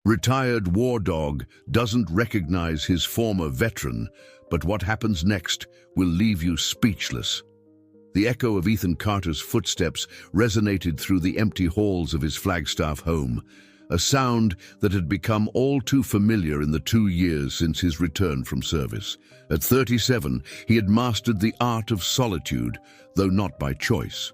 Retired war dog doesn't recognize his former veteran, but what happens next will leave you speechless. The echo of Ethan Carter's footsteps resonated through the empty halls of his Flagstaff home, a sound that had become all too familiar in the 2 years since his return from service. At 37, he had mastered the art of solitude, though not by choice.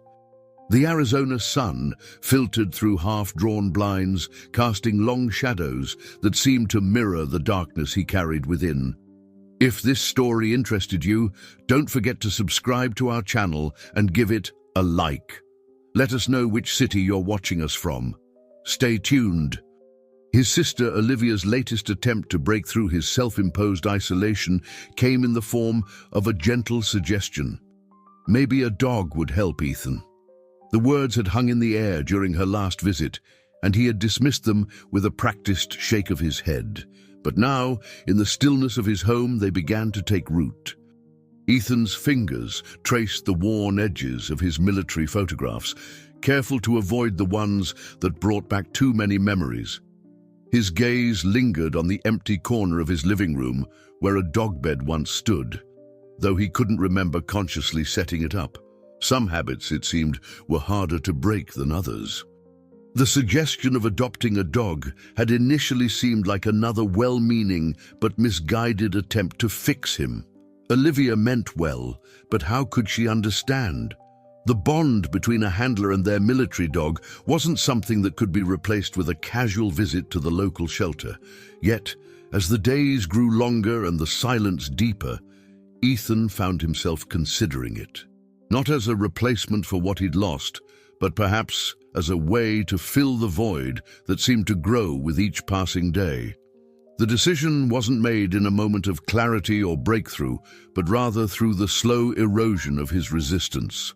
The Arizona sun filtered through half-drawn blinds, casting long shadows that seemed to mirror the darkness he carried within. If this story interested you, don't forget to subscribe to our channel and give it a like. Let us know which city you're watching us from. Stay tuned. His sister Olivia's latest attempt to break through his self-imposed isolation came in the form of a gentle suggestion. Maybe a dog would help Ethan. The words had hung in the air during her last visit, and he had dismissed them with a practiced shake of his head. But now, in the stillness of his home, they began to take root. Ethan's fingers traced the worn edges of his military photographs, careful to avoid the ones that brought back too many memories. His gaze lingered on the empty corner of his living room, where a dog bed once stood, though he couldn't remember consciously setting it up. Some habits, it seemed, were harder to break than others. The suggestion of adopting a dog had initially seemed like another well-meaning but misguided attempt to fix him. Olivia meant well, but how could she understand? The bond between a handler and their military dog wasn't something that could be replaced with a casual visit to the local shelter. Yet, as the days grew longer and the silence deeper, Ethan found himself considering it. Not as a replacement for what he'd lost, but perhaps as a way to fill the void that seemed to grow with each passing day. The decision wasn't made in a moment of clarity or breakthrough, but rather through the slow erosion of his resistance.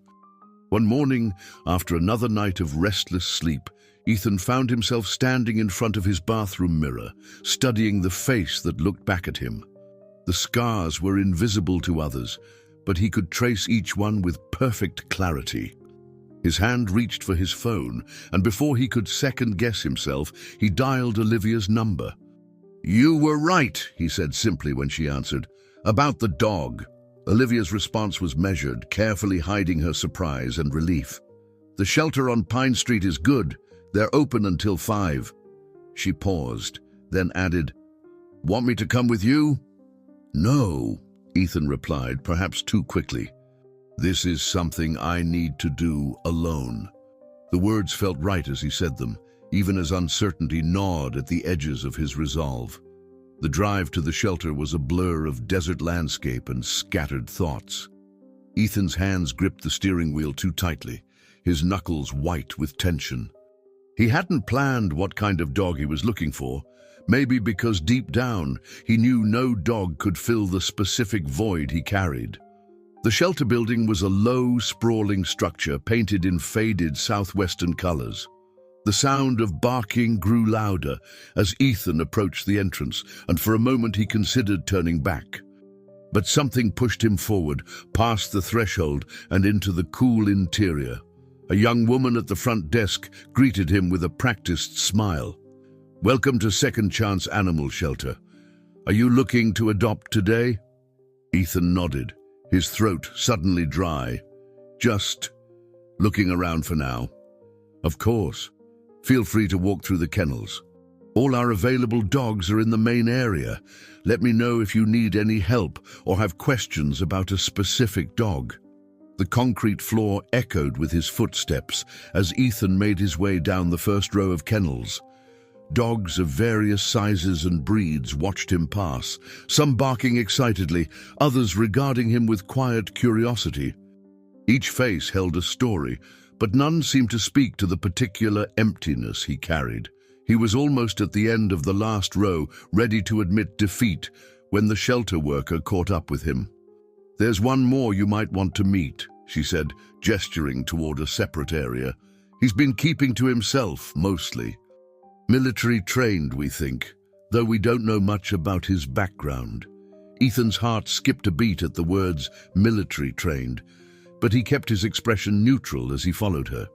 One morning, after another night of restless sleep, Ethan found himself standing in front of his bathroom mirror, studying the face that looked back at him. The scars were invisible to others, but he could trace each one with perfect clarity. His hand reached for his phone, and before he could second-guess himself, he dialed Olivia's number. "You were right," he said simply when she answered. "About the dog." Olivia's response was measured, carefully hiding her surprise and relief. "The shelter on Pine Street is good. They're open until 5. She paused, then added, "Want me to come with you?" "No," Ethan replied, perhaps too quickly. "This is something I need to do alone." The words felt right as he said them, even as uncertainty gnawed at the edges of his resolve. The drive to the shelter was a blur of desert landscape and scattered thoughts. Ethan's hands gripped the steering wheel too tightly, his knuckles white with tension. He hadn't planned what kind of dog he was looking for, maybe because deep down he knew no dog could fill the specific void he carried. The shelter building was a low, sprawling structure painted in faded southwestern colors. The sound of barking grew louder as Ethan approached the entrance, and for a moment he considered turning back. But something pushed him forward, past the threshold and into the cool interior. A young woman at the front desk greeted him with a practiced smile. "Welcome to Second Chance Animal Shelter. Are you looking to adopt today?" Ethan nodded, his throat suddenly dry. "Just looking around for now." "Of course. Feel free to walk through the kennels. All our available dogs are in the main area. Let me know if you need any help or have questions about a specific dog." The concrete floor echoed with his footsteps as Ethan made his way down the first row of kennels. Dogs of various sizes and breeds watched him pass, some barking excitedly, others regarding him with quiet curiosity. Each face held a story, but none seemed to speak to the particular emptiness he carried. He was almost at the end of the last row, ready to admit defeat, when the shelter worker caught up with him. "There's one more you might want to meet," she said, gesturing toward a separate area. "He's been keeping to himself, mostly. Military trained, we think, though we don't know much about his background." Ethan's heart skipped a beat at the words military trained, but he kept his expression neutral as he followed her.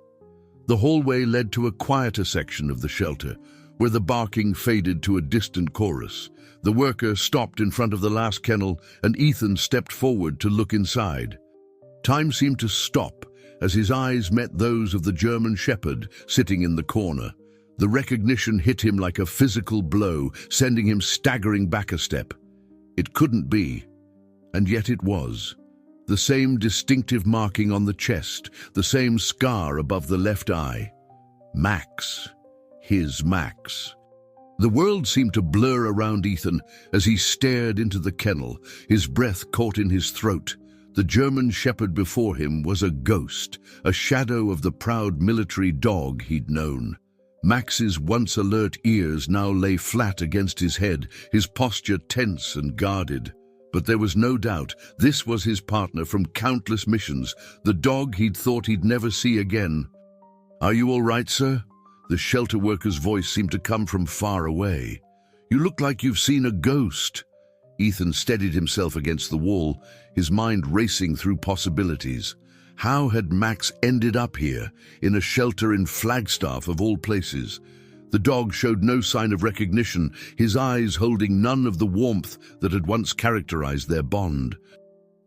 The hallway led to a quieter section of the shelter, where the barking faded to a distant chorus. The worker stopped in front of the last kennel, and Ethan stepped forward to look inside. Time seemed to stop as his eyes met those of the German shepherd sitting in the corner. The recognition hit him like a physical blow, sending him staggering back a step. It couldn't be, and yet it was. The same distinctive marking on the chest, the same scar above the left eye. Max. His Max. The world seemed to blur around Ethan as he stared into the kennel, his breath caught in his throat. The German shepherd before him was a ghost, a shadow of the proud military dog he'd known. Max's once alert ears now lay flat against his head, his posture tense and guarded. But there was no doubt this was his partner from countless missions, the dog he'd thought he'd never see again. "Are you all right, sir?" The shelter worker's voice seemed to come from far away. "You look like you've seen a ghost." Ethan steadied himself against the wall, his mind racing through possibilities. How had Max ended up here, in a shelter in Flagstaff of all places? The dog showed no sign of recognition, his eyes holding none of the warmth that had once characterized their bond.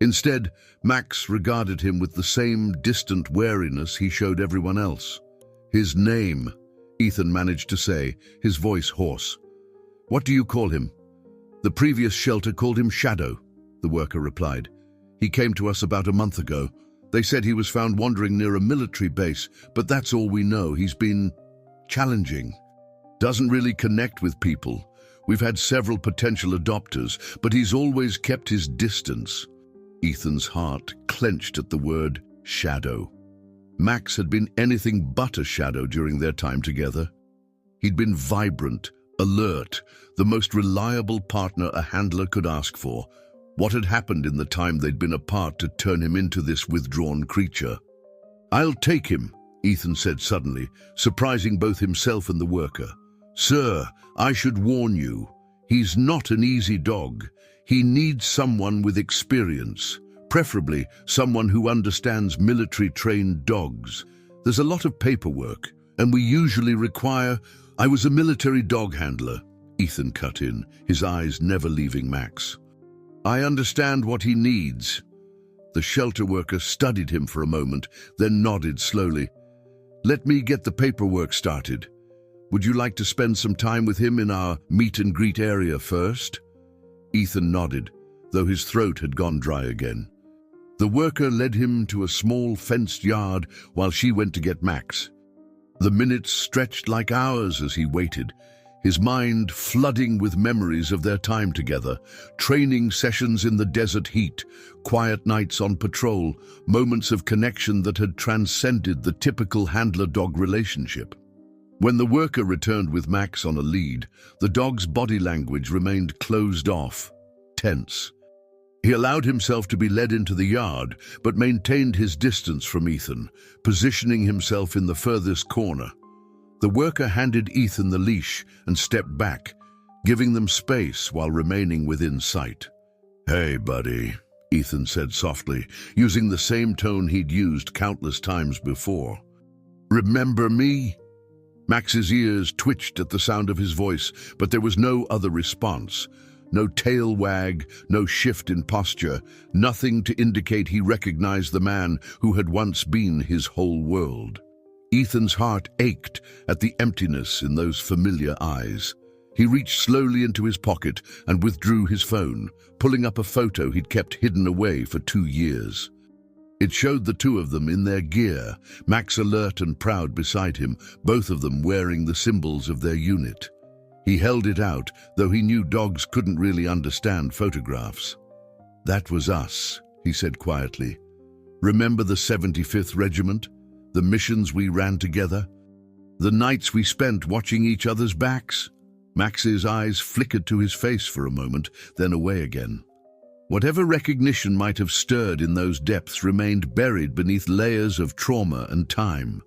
Instead, Max regarded him with the same distant wariness he showed everyone else. "His name," Ethan managed to say, his voice hoarse. "What do you call him?" "The previous shelter called him Shadow," the worker replied. "He came to us about a month ago. They said he was found wandering near a military base, but that's all we know. He's been challenging. Doesn't really connect with people. We've had several potential adopters, but he's always kept his distance." Ethan's heart clenched at the word shadow. Max had been anything but a shadow during their time together. He'd been vibrant, alert, the most reliable partner a handler could ask for. What had happened in the time they'd been apart to turn him into this withdrawn creature? "I'll take him," Ethan said suddenly, surprising both himself and the worker. "Sir, I should warn you, he's not an easy dog. He needs someone with experience, preferably someone who understands military-trained dogs. There's a lot of paperwork, and we usually require—" "I was a military dog handler," Ethan cut in, his eyes never leaving Max. "I understand what he needs." The shelter worker studied him for a moment, then nodded slowly. "Let me get the paperwork started. Would you like to spend some time with him in our meet-and-greet area first?" Ethan nodded, though his throat had gone dry again. The worker led him to a small fenced yard while she went to get Max. The minutes stretched like hours as he waited, his mind flooding with memories of their time together, training sessions in the desert heat, quiet nights on patrol, moments of connection that had transcended the typical handler-dog relationship. When the worker returned with Max on a lead, the dog's body language remained closed off, tense. He allowed himself to be led into the yard, but maintained his distance from Ethan, positioning himself in the furthest corner. The worker handed Ethan the leash and stepped back, giving them space while remaining within sight. "Hey, buddy," Ethan said softly, using the same tone he'd used countless times before. "Remember me?" Max's ears twitched at the sound of his voice, but there was no other response. No tail wag, no shift in posture, nothing to indicate he recognized the man who had once been his whole world. Ethan's heart ached at the emptiness in those familiar eyes. He reached slowly into his pocket and withdrew his phone, pulling up a photo he'd kept hidden away for 2 years. It showed the two of them in their gear, Max alert and proud beside him, both of them wearing the symbols of their unit. He held it out, though he knew dogs couldn't really understand photographs. "That was us," he said quietly. "Remember the 75th Regiment? The missions we ran together? The nights we spent watching each other's backs?" Max's eyes flickered to his face for a moment, then away again. Whatever recognition might have stirred in those depths remained buried beneath layers of trauma and time.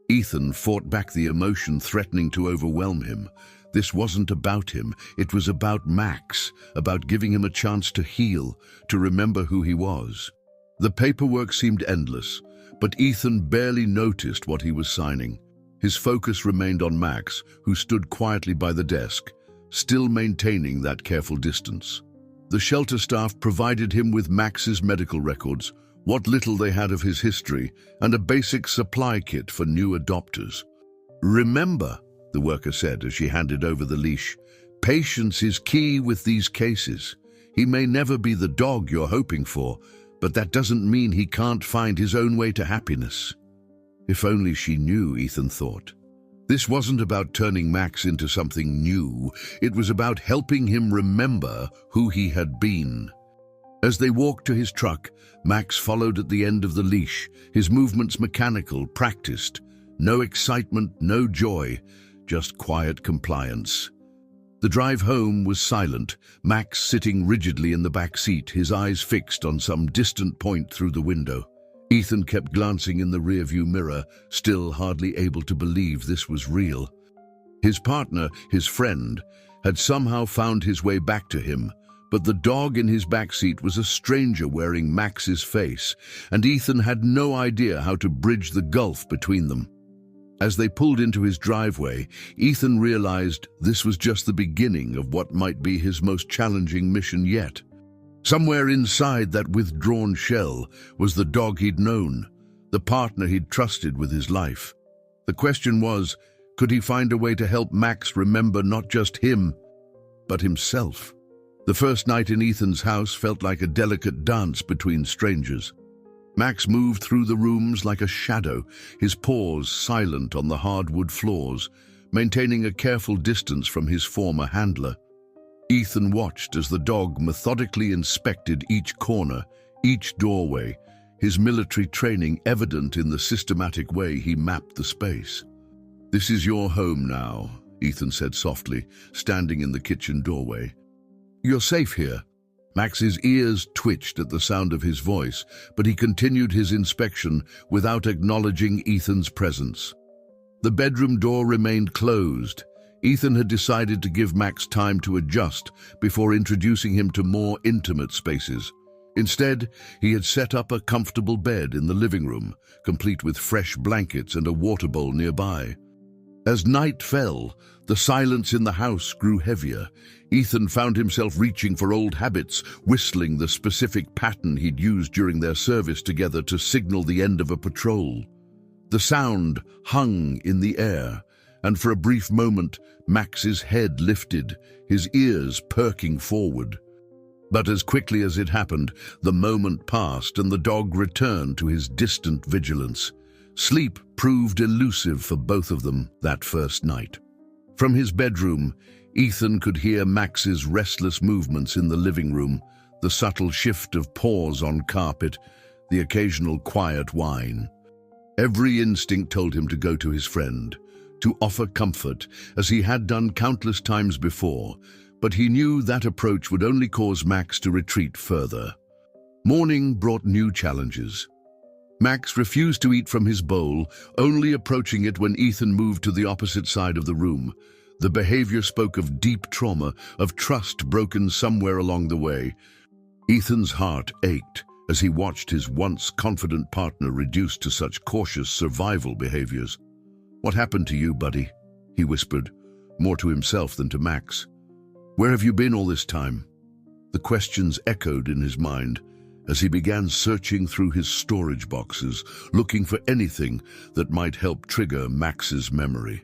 Ethan fought back the emotion threatening to overwhelm him. This wasn't about him, it was about Max, about giving him a chance to heal, to remember who he was. The paperwork seemed endless, but Ethan barely noticed what he was signing. His focus remained on Max, who stood quietly by the desk, still maintaining that careful distance. The shelter staff provided him with Max's medical records, what little they had of his history, and a basic supply kit for new adopters. "Remember," the worker said as she handed over the leash, "patience is key with these cases. He may never be the dog you're hoping for, but that doesn't mean he can't find his own way to happiness." If only she knew, Ethan thought. This wasn't about turning Max into something new. It was about helping him remember who he had been. As they walked to his truck, Max followed at the end of the leash, his movements mechanical, practiced. No excitement, no joy, just quiet compliance. The drive home was silent, Max sitting rigidly in the back seat, his eyes fixed on some distant point through the window. Ethan kept glancing in the rearview mirror, still hardly able to believe this was real. His partner, his friend, had somehow found his way back to him, but the dog in his backseat was a stranger wearing Max's face, and Ethan had no idea how to bridge the gulf between them. As they pulled into his driveway, Ethan realized this was just the beginning of what might be his most challenging mission yet. Somewhere inside that withdrawn shell was the dog he'd known, the partner he'd trusted with his life. The question was, could he find a way to help Max remember not just him, but himself? The first night in Ethan's house felt like a delicate dance between strangers. Max moved through the rooms like a shadow, his paws silent on the hardwood floors, maintaining a careful distance from his former handler. Ethan watched as the dog methodically inspected each corner, each doorway, his military training evident in the systematic way he mapped the space. "This is your home now," Ethan said softly, standing in the kitchen doorway. "You're safe here." Max's ears twitched at the sound of his voice, but he continued his inspection without acknowledging Ethan's presence. The bedroom door remained closed. Ethan had decided to give Max time to adjust before introducing him to more intimate spaces. Instead, he had set up a comfortable bed in the living room, complete with fresh blankets and a water bowl nearby. As night fell, the silence in the house grew heavier. Ethan found himself reaching for old habits, whistling the specific pattern he'd used during their service together to signal the end of a patrol. The sound hung in the air, and for a brief moment, Max's head lifted, his ears perking forward. But as quickly as it happened, the moment passed and the dog returned to his distant vigilance. Sleep proved elusive for both of them that first night. From his bedroom, Ethan could hear Max's restless movements in the living room, the subtle shift of paws on carpet, the occasional quiet whine. Every instinct told him to go to his friend, to offer comfort, as he had done countless times before, but he knew that approach would only cause Max to retreat further. Morning brought new challenges. Max refused to eat from his bowl, only approaching it when Ethan moved to the opposite side of the room. The behavior spoke of deep trauma, of trust broken somewhere along the way. Ethan's heart ached as he watched his once confident partner reduced to such cautious survival behaviors. "What happened to you, buddy?" he whispered, more to himself than to Max. "Where have you been all this time?" The questions echoed in his mind as he began searching through his storage boxes, looking for anything that might help trigger Max's memory.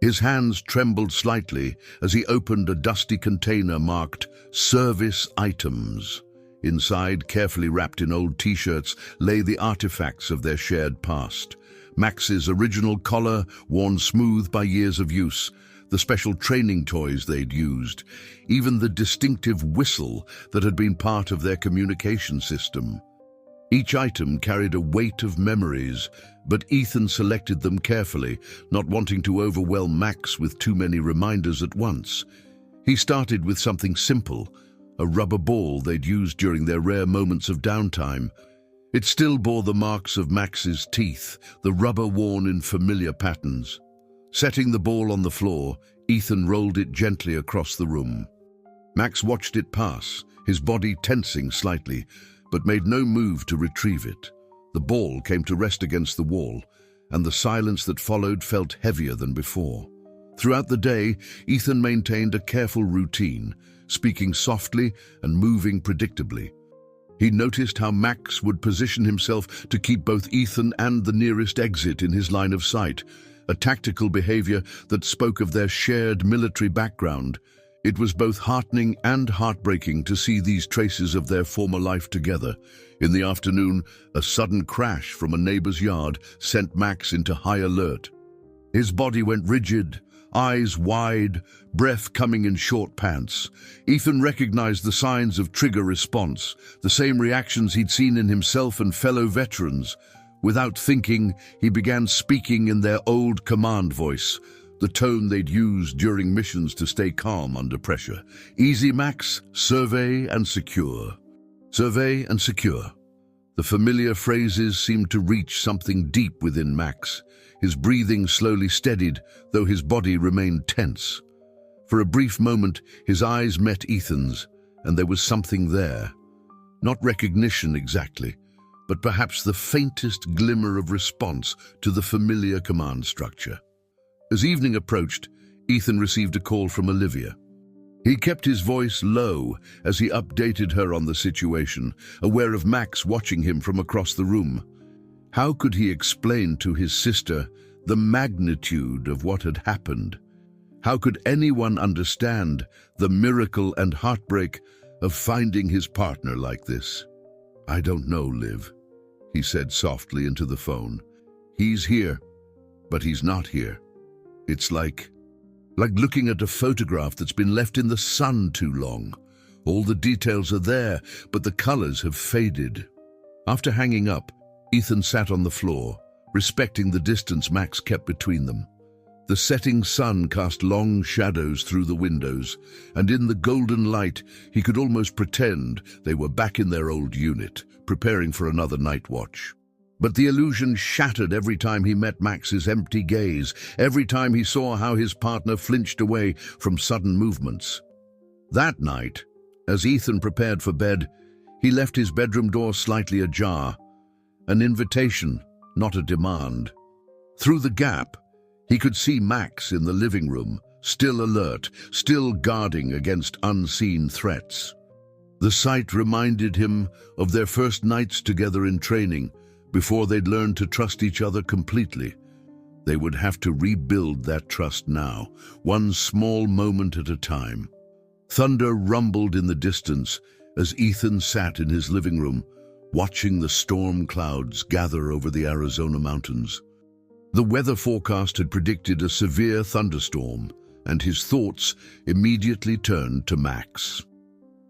His hands trembled slightly as he opened a dusty container marked "Service Items." Inside, carefully wrapped in old t-shirts, lay the artifacts of their shared past. Max's original collar, worn smooth by years of use, the special training toys they'd used, even the distinctive whistle that had been part of their communication system. Each item carried a weight of memories, but Ethan selected them carefully, not wanting to overwhelm Max with too many reminders at once. He started with something simple, a rubber ball they'd used during their rare moments of downtime. It still bore the marks of Max's teeth, the rubber worn in familiar patterns. Setting the ball on the floor, Ethan rolled it gently across the room. Max watched it pass, his body tensing slightly, but made no move to retrieve it. The ball came to rest against the wall, and the silence that followed felt heavier than before. Throughout the day, Ethan maintained a careful routine, speaking softly and moving predictably. He noticed how Max would position himself to keep both Ethan and the nearest exit in his line of sight, a tactical behavior that spoke of their shared military background. It was both heartening and heartbreaking to see these traces of their former life together. In the afternoon, a sudden crash from a neighbor's yard sent Max into high alert. His body went rigid, eyes wide, breath coming in short pants. Ethan recognized the signs of trigger response, the same reactions he'd seen in himself and fellow veterans. Without thinking, he began speaking in their old command voice, the tone they'd used during missions to stay calm under pressure. Easy, Max, survey and secure. Survey and secure. The familiar phrases seemed to reach something deep within Max. His breathing slowly steadied, though his body remained tense. For a brief moment, his eyes met Ethan's, and there was something there. Not recognition exactly, but perhaps the faintest glimmer of response to the familiar command structure. As evening approached, Ethan received a call from Olivia. He kept his voice low as he updated her on the situation, aware of Max watching him from across the room. How could he explain to his sister the magnitude of what had happened? How could anyone understand the miracle and heartbreak of finding his partner like this? "I don't know, Liv," he said softly into the phone. "He's here, but he's not here. It's like looking at a photograph that's been left in the sun too long. All the details are there, but the colors have faded." After hanging up, Ethan sat on the floor, respecting the distance Max kept between them. The setting sun cast long shadows through the windows, and in the golden light he could almost pretend they were back in their old unit, preparing for another night watch. But the illusion shattered every time he met Max's empty gaze, every time he saw how his partner flinched away from sudden movements. That night, as Ethan prepared for bed, he left his bedroom door slightly ajar, an invitation, not a demand. Through the gap, he could see Max in the living room, still alert, still guarding against unseen threats. The sight reminded him of their first nights together in training, before they'd learned to trust each other completely. They would have to rebuild that trust now, one small moment at a time. Thunder rumbled in the distance as Ethan sat in his living room, watching the storm clouds gather over the Arizona mountains. The weather forecast had predicted a severe thunderstorm, and his thoughts immediately turned to Max.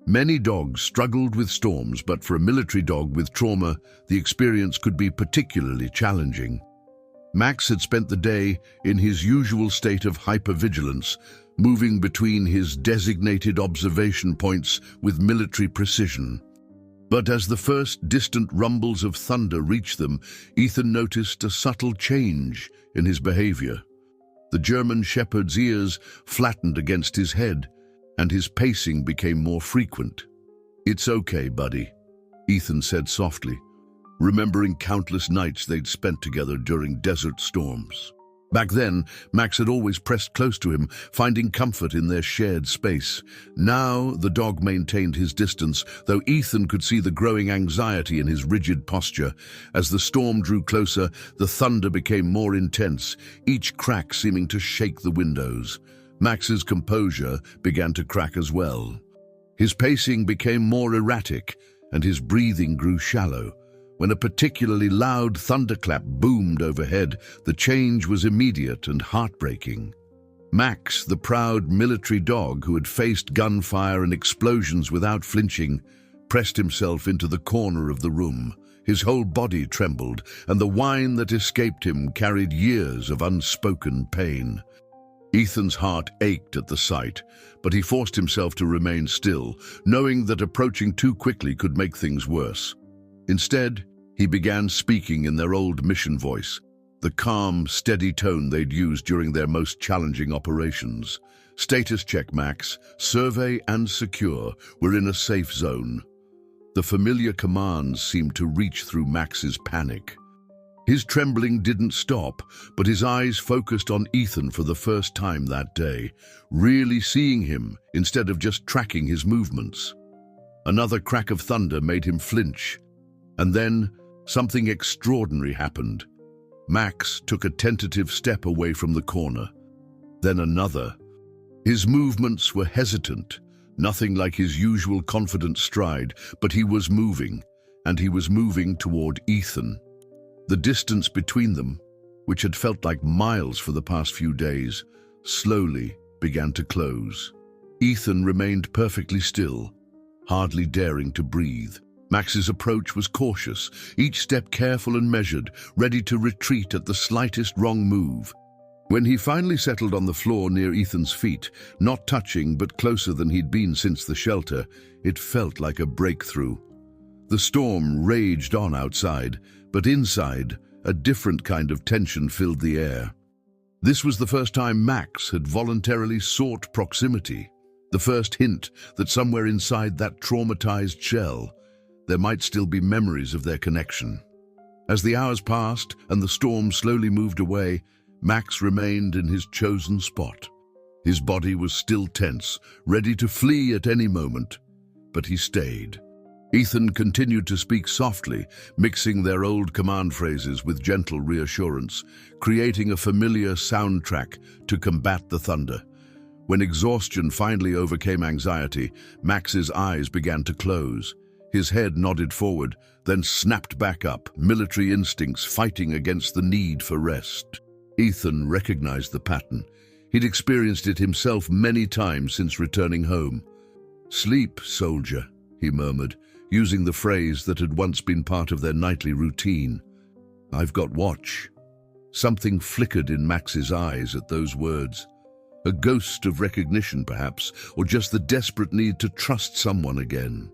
Many dogs struggled with storms, but for a military dog with trauma, the experience could be particularly challenging. Max had spent the day in his usual state of hypervigilance, moving between his designated observation points with military precision. But as the first distant rumbles of thunder reached them, Ethan noticed a subtle change in his behavior. The German shepherd's ears flattened against his head, and his pacing became more frequent. "It's okay, buddy," Ethan said softly, remembering countless nights they'd spent together during desert storms. Back then, Max had always pressed close to him, finding comfort in their shared space. Now, the dog maintained his distance, though Ethan could see the growing anxiety in his rigid posture. As the storm drew closer, the thunder became more intense, each crack seeming to shake the windows. Max's composure began to crack as well. His pacing became more erratic, and his breathing grew shallow. When a particularly loud thunderclap boomed overhead, the change was immediate and heartbreaking. Max, the proud military dog who had faced gunfire and explosions without flinching, pressed himself into the corner of the room. His whole body trembled, and the whine that escaped him carried years of unspoken pain. Ethan's heart ached at the sight, but he forced himself to remain still, knowing that approaching too quickly could make things worse. Instead, he began speaking in their old mission voice, the calm, steady tone they'd used during their most challenging operations. "Status check, Max. Survey and secure. We're in a safe zone." The familiar commands seemed to reach through Max's panic. His trembling didn't stop, but his eyes focused on Ethan for the first time that day, really seeing him instead of just tracking his movements. Another crack of thunder made him flinch, and then something extraordinary happened. Max took a tentative step away from the corner, then another. His movements were hesitant, nothing like his usual confident stride, but he was moving, and he was moving toward Ethan. The distance between them, which had felt like miles for the past few days, slowly began to close. Ethan remained perfectly still, hardly daring to breathe. Max's approach was cautious, each step careful and measured, ready to retreat at the slightest wrong move. When he finally settled on the floor near Ethan's feet, not touching but closer than he'd been since the shelter, it felt like a breakthrough. The storm raged on outside, but inside, a different kind of tension filled the air. This was the first time Max had voluntarily sought proximity, the first hint that somewhere inside that traumatized shell, there might still be memories of their connection. As the hours passed and the storm slowly moved away, Max remained in his chosen spot. His body was still tense, ready to flee at any moment, but he stayed. Ethan continued to speak softly, mixing their old command phrases with gentle reassurance, creating a familiar soundtrack to combat the thunder. When exhaustion finally overcame anxiety, Max's eyes began to close. His head nodded forward, then snapped back up, military instincts fighting against the need for rest. Ethan recognized the pattern. He'd experienced it himself many times since returning home. "Sleep, soldier," he murmured, using the phrase that had once been part of their nightly routine. "I've got watch." Something flickered in Max's eyes at those words. A ghost of recognition, perhaps, or just the desperate need to trust someone again.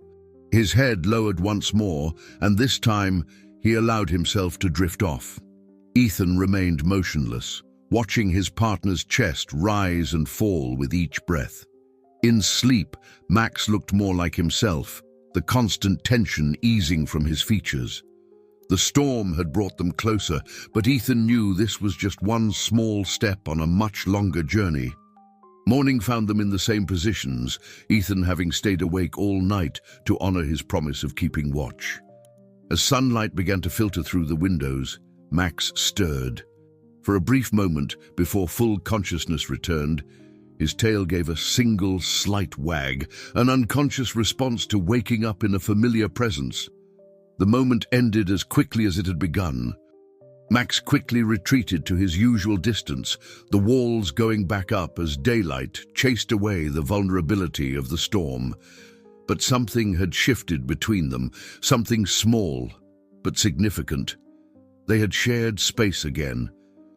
His head lowered once more, and this time he allowed himself to drift off. Ethan remained motionless, watching his partner's chest rise and fall with each breath. In sleep, Max looked more like himself, the constant tension easing from his features. The storm had brought them closer, but Ethan knew this was just one small step on a much longer journey. Morning found them in the same positions, Ethan having stayed awake all night to honor his promise of keeping watch. As sunlight began to filter through the windows, Max stirred. For a brief moment, before full consciousness returned, his tail gave a single slight wag, an unconscious response to waking up in a familiar presence. The moment ended as quickly as it had begun. Max quickly retreated to his usual distance, the walls going back up as daylight chased away the vulnerability of the storm. But something had shifted between them, something small but significant. They had shared space again,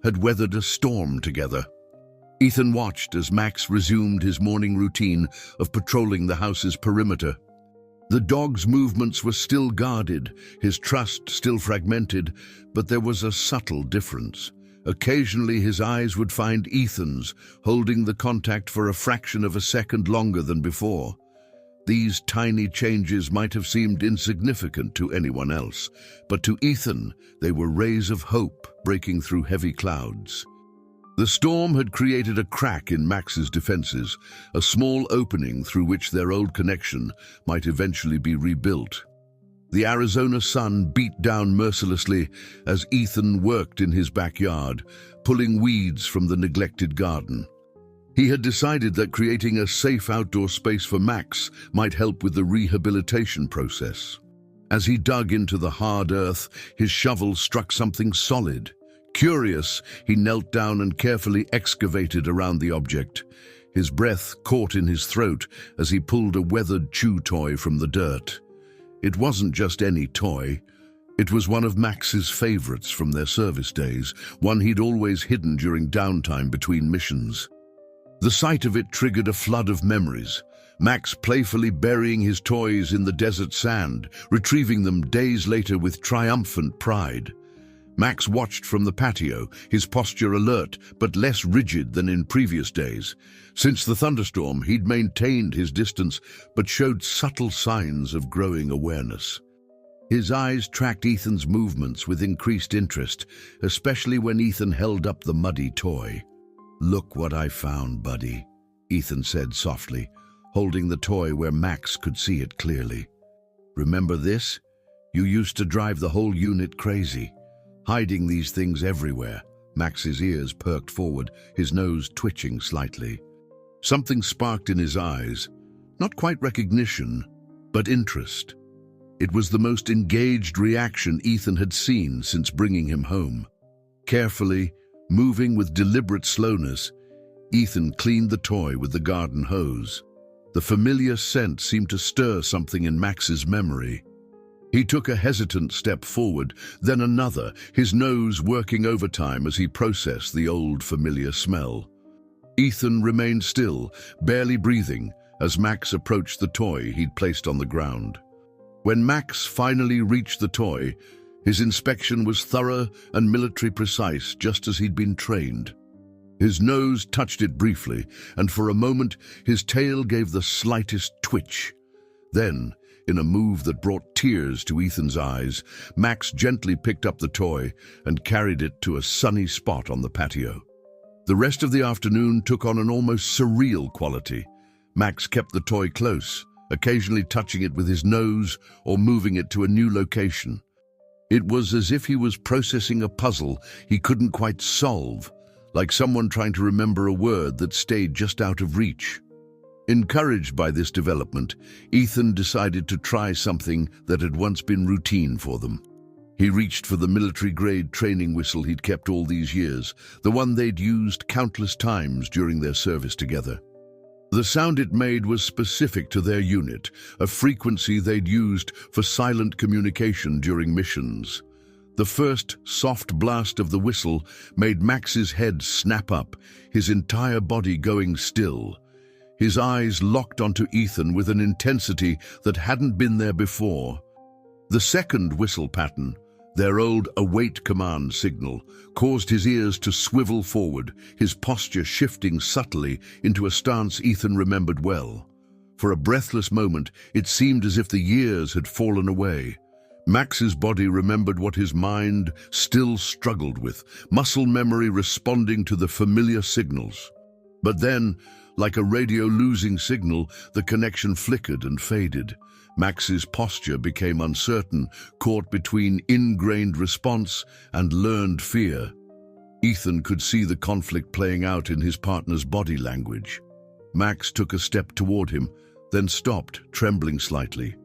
had weathered a storm together. Ethan watched as Max resumed his morning routine of patrolling the house's perimeter. The dog's movements were still guarded, his trust still fragmented, but there was a subtle difference. Occasionally his eyes would find Ethan's, holding the contact for a fraction of a second longer than before. These tiny changes might have seemed insignificant to anyone else, but to Ethan they were rays of hope breaking through heavy clouds. The storm had created a crack in Max's defenses, a small opening through which their old connection might eventually be rebuilt. The Arizona sun beat down mercilessly as Ethan worked in his backyard, pulling weeds from the neglected garden. He had decided that creating a safe outdoor space for Max might help with the rehabilitation process. As he dug into the hard earth, his shovel struck something solid. Curious, he knelt down and carefully excavated around the object. His breath caught in his throat as he pulled a weathered chew toy from the dirt. It wasn't just any toy. It was one of Max's favorites from their service days, one he'd always hidden during downtime between missions. The sight of it triggered a flood of memories. Max playfully burying his toys in the desert sand, retrieving them days later with triumphant pride. Max watched from the patio, his posture alert but less rigid than in previous days. Since the thunderstorm, he'd maintained his distance but showed subtle signs of growing awareness. His eyes tracked Ethan's movements with increased interest, especially when Ethan held up the muddy toy. "Look what I found, buddy," Ethan said softly, holding the toy where Max could see it clearly. "Remember this? You used to drive the whole unit crazy, hiding these things everywhere." Max's ears perked forward, his nose twitching slightly. Something sparked in his eyes, not quite recognition, but interest. It was the most engaged reaction Ethan had seen since bringing him home. Carefully, moving with deliberate slowness, Ethan cleaned the toy with the garden hose. The familiar scent seemed to stir something in Max's memory. He took a hesitant step forward, then another, his nose working overtime as he processed the old familiar smell. Ethan remained still, barely breathing, as Max approached the toy he'd placed on the ground. When Max finally reached the toy, his inspection was thorough and military precise, just as he'd been trained. His nose touched it briefly, and for a moment his tail gave the slightest twitch. Then, in a move that brought tears to Ethan's eyes, Max gently picked up the toy and carried it to a sunny spot on the patio. The rest of the afternoon took on an almost surreal quality. Max kept the toy close, occasionally touching it with his nose or moving it to a new location. It was as if he was processing a puzzle he couldn't quite solve, like someone trying to remember a word that stayed just out of reach. Encouraged by this development, Ethan decided to try something that had once been routine for them. He reached for the military-grade training whistle he'd kept all these years, the one they'd used countless times during their service together. The sound it made was specific to their unit, a frequency they'd used for silent communication during missions. The first soft blast of the whistle made Max's head snap up, his entire body going still. His eyes locked onto Ethan with an intensity that hadn't been there before. The second whistle pattern, their old await command signal, caused his ears to swivel forward, his posture shifting subtly into a stance Ethan remembered well. For a breathless moment, it seemed as if the years had fallen away. Max's body remembered what his mind still struggled with, muscle memory responding to the familiar signals. But then, like a radio losing signal, the connection flickered and faded. Max's posture became uncertain, caught between ingrained response and learned fear. Ethan could see the conflict playing out in his partner's body language. Max took a step toward him, then stopped, trembling slightly.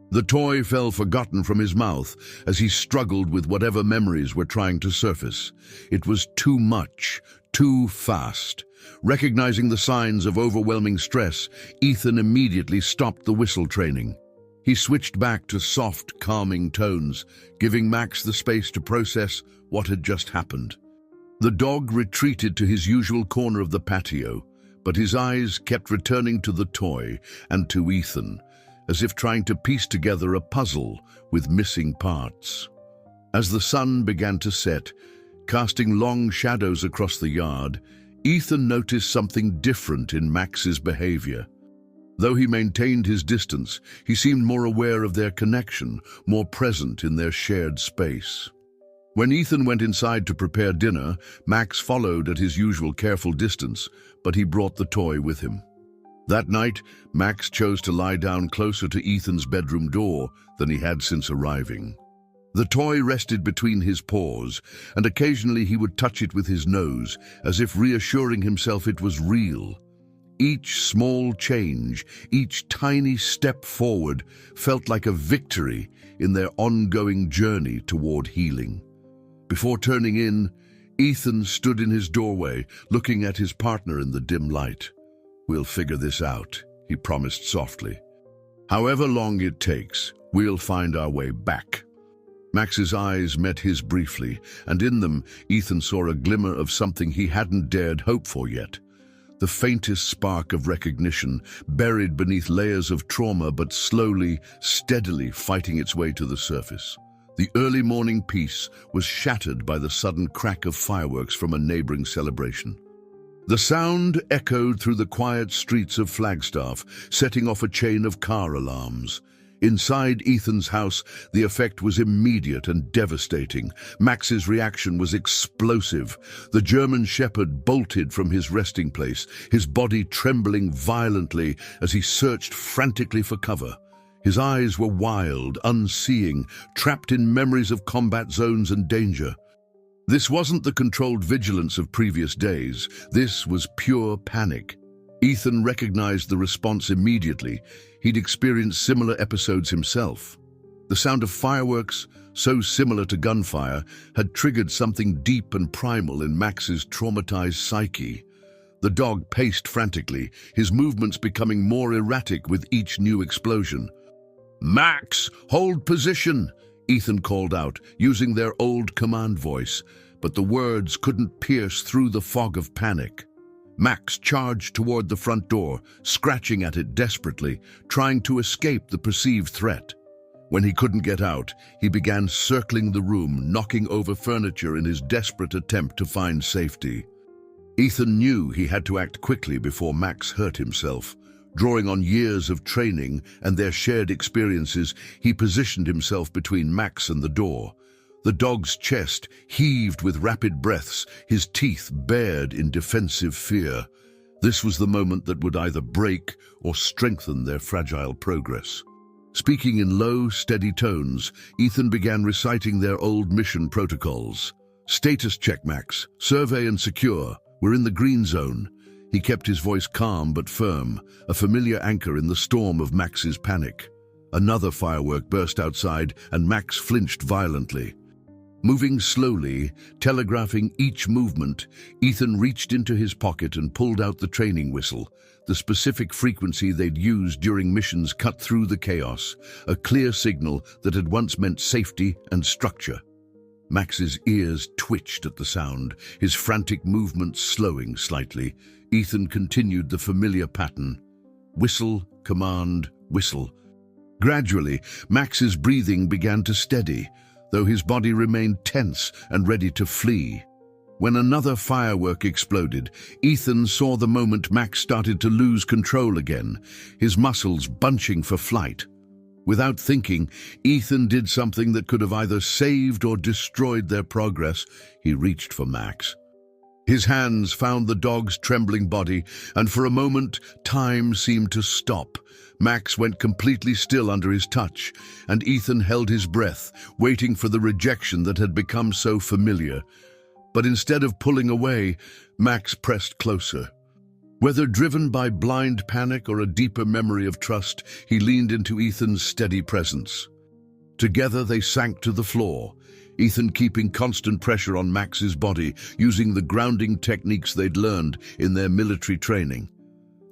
The toy fell forgotten from his mouth as he struggled with whatever memories were trying to surface. It was too much, too fast. Recognizing the signs of overwhelming stress, Ethan immediately stopped the whistle training. He switched back to soft, calming tones, giving Max the space to process what had just happened. The dog retreated to his usual corner of the patio, but his eyes kept returning to the toy and to Ethan, as if trying to piece together a puzzle with missing parts. As the sun began to set, casting long shadows across the yard, Ethan noticed something different in Max's behavior. Though he maintained his distance, he seemed more aware of their connection, more present in their shared space. When Ethan went inside to prepare dinner, Max followed at his usual careful distance, but he brought the toy with him. That night, Max chose to lie down closer to Ethan's bedroom door than he had since arriving. The toy rested between his paws, and occasionally he would touch it with his nose, as if reassuring himself it was real. Each small change, each tiny step forward, felt like a victory in their ongoing journey toward healing. Before turning in, Ethan stood in his doorway, looking at his partner in the dim light. "We'll figure this out," he promised softly. "However long it takes, we'll find our way back." Max's eyes met his briefly, and in them, Ethan saw a glimmer of something he hadn't dared hope for yet. The faintest spark of recognition, buried beneath layers of trauma but slowly, steadily fighting its way to the surface. The early morning peace was shattered by the sudden crack of fireworks from a neighboring celebration. The sound echoed through the quiet streets of Flagstaff, setting off a chain of car alarms. Inside Ethan's house, the effect was immediate and devastating. Max's reaction was explosive. The German shepherd bolted from his resting place, his body trembling violently as he searched frantically for cover. His eyes were wild, unseeing, trapped in memories of combat zones and danger. This wasn't the controlled vigilance of previous days. This was pure panic. Ethan recognized the response immediately. He'd experienced similar episodes himself. The sound of fireworks, so similar to gunfire, had triggered something deep and primal in Max's traumatized psyche. The dog paced frantically, his movements becoming more erratic with each new explosion. "Max, hold position!" Ethan called out, using their old command voice, but the words couldn't pierce through the fog of panic. Max charged toward the front door, scratching at it desperately, trying to escape the perceived threat. When he couldn't get out, he began circling the room, knocking over furniture in his desperate attempt to find safety. Ethan knew he had to act quickly before Max hurt himself. Drawing on years of training and their shared experiences, he positioned himself between Max and the door. The dog's chest heaved with rapid breaths, his teeth bared in defensive fear. This was the moment that would either break or strengthen their fragile progress. Speaking in low, steady tones, Ethan began reciting their old mission protocols. "Status check, Max. Survey and secure. We're in the green zone." He kept his voice calm but firm, a familiar anchor in the storm of Max's panic. Another firework burst outside, and Max flinched violently. Moving slowly, telegraphing each movement, Ethan reached into his pocket and pulled out the training whistle. The specific frequency they'd used during missions cut through the chaos, a clear signal that had once meant safety and structure. Max's ears twitched at the sound, his frantic movements slowing slightly. Ethan continued the familiar pattern. Whistle, command, whistle. Gradually, Max's breathing began to steady, though his body remained tense and ready to flee. When another firework exploded, Ethan saw the moment Max started to lose control again, his muscles bunching for flight. Without thinking, Ethan did something that could have either saved or destroyed their progress. He reached for Max. His hands found the dog's trembling body, and for a moment, time seemed to stop. Max went completely still under his touch, and Ethan held his breath, waiting for the rejection that had become so familiar. But instead of pulling away, Max pressed closer. Whether driven by blind panic or a deeper memory of trust, he leaned into Ethan's steady presence. Together they sank to the floor, Ethan keeping constant pressure on Max's body, using the grounding techniques they'd learned in their military training.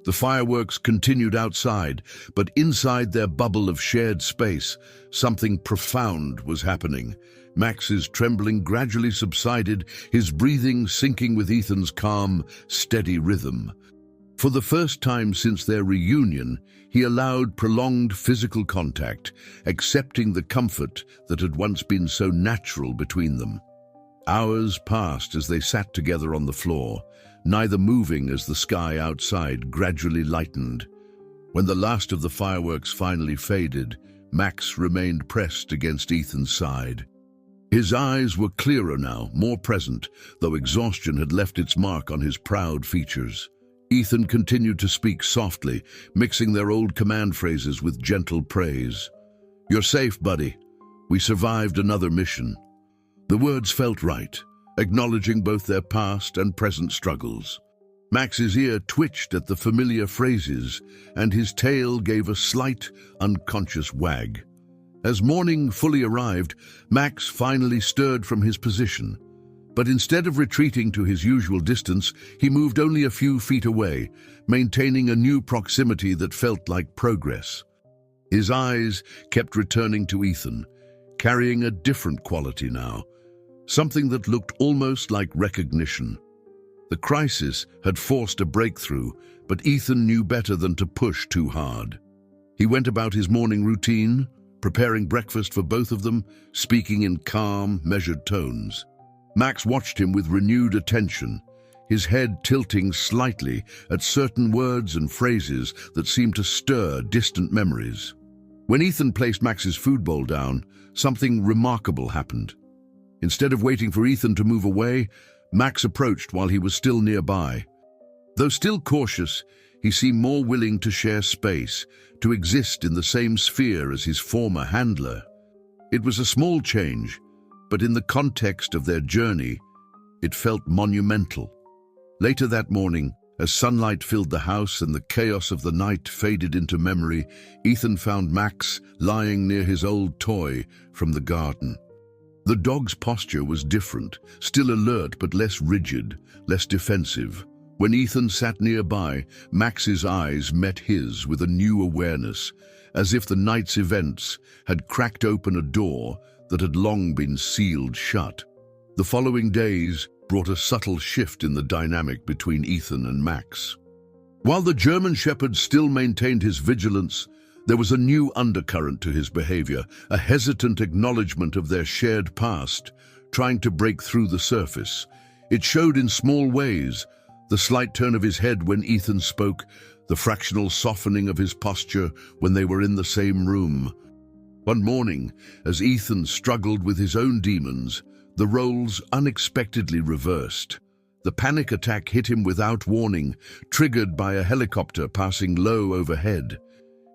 The fireworks continued outside, but inside their bubble of shared space, something profound was happening. Max's trembling gradually subsided, his breathing syncing with Ethan's calm, steady rhythm. For the first time since their reunion, he allowed prolonged physical contact, accepting the comfort that had once been so natural between them. Hours passed as they sat together on the floor, neither moving as the sky outside gradually lightened. When the last of the fireworks finally faded, Max remained pressed against Ethan's side. His eyes were clearer now, more present, though exhaustion had left its mark on his proud features. Ethan continued to speak softly, mixing their old command phrases with gentle praise. "You're safe, buddy. We survived another mission." The words felt right, acknowledging both their past and present struggles. Max's ear twitched at the familiar phrases, and his tail gave a slight, unconscious wag. As morning fully arrived, Max finally stirred from his position. But instead of retreating to his usual distance, he moved only a few feet away, maintaining a new proximity that felt like progress. His eyes kept returning to Ethan, carrying a different quality now, something that looked almost like recognition. The crisis had forced a breakthrough, but Ethan knew better than to push too hard. He went about his morning routine, preparing breakfast for both of them, speaking in calm, measured tones. Max watched him with renewed attention, his head tilting slightly at certain words and phrases that seemed to stir distant memories. When Ethan placed Max's food bowl down, something remarkable happened. Instead of waiting for Ethan to move away, Max approached while he was still nearby. Though still cautious, he seemed more willing to share space, to exist in the same sphere as his former handler. It was a small change, but in the context of their journey, it felt monumental. Later that morning, as sunlight filled the house and the chaos of the night faded into memory, Ethan found Max lying near his old toy from the garden. The dog's posture was different, still alert but less rigid, less defensive. When Ethan sat nearby, Max's eyes met his with a new awareness, as if the night's events had cracked open a door that had long been sealed shut. The following days brought a subtle shift in the dynamic between Ethan and Max. While the German Shepherd still maintained his vigilance, there was a new undercurrent to his behavior, a hesitant acknowledgement of their shared past, trying to break through the surface. It showed in small ways: the slight turn of his head when Ethan spoke, the fractional softening of his posture when they were in the same room. One morning, as Ethan struggled with his own demons, the roles unexpectedly reversed. The panic attack hit him without warning, triggered by a helicopter passing low overhead.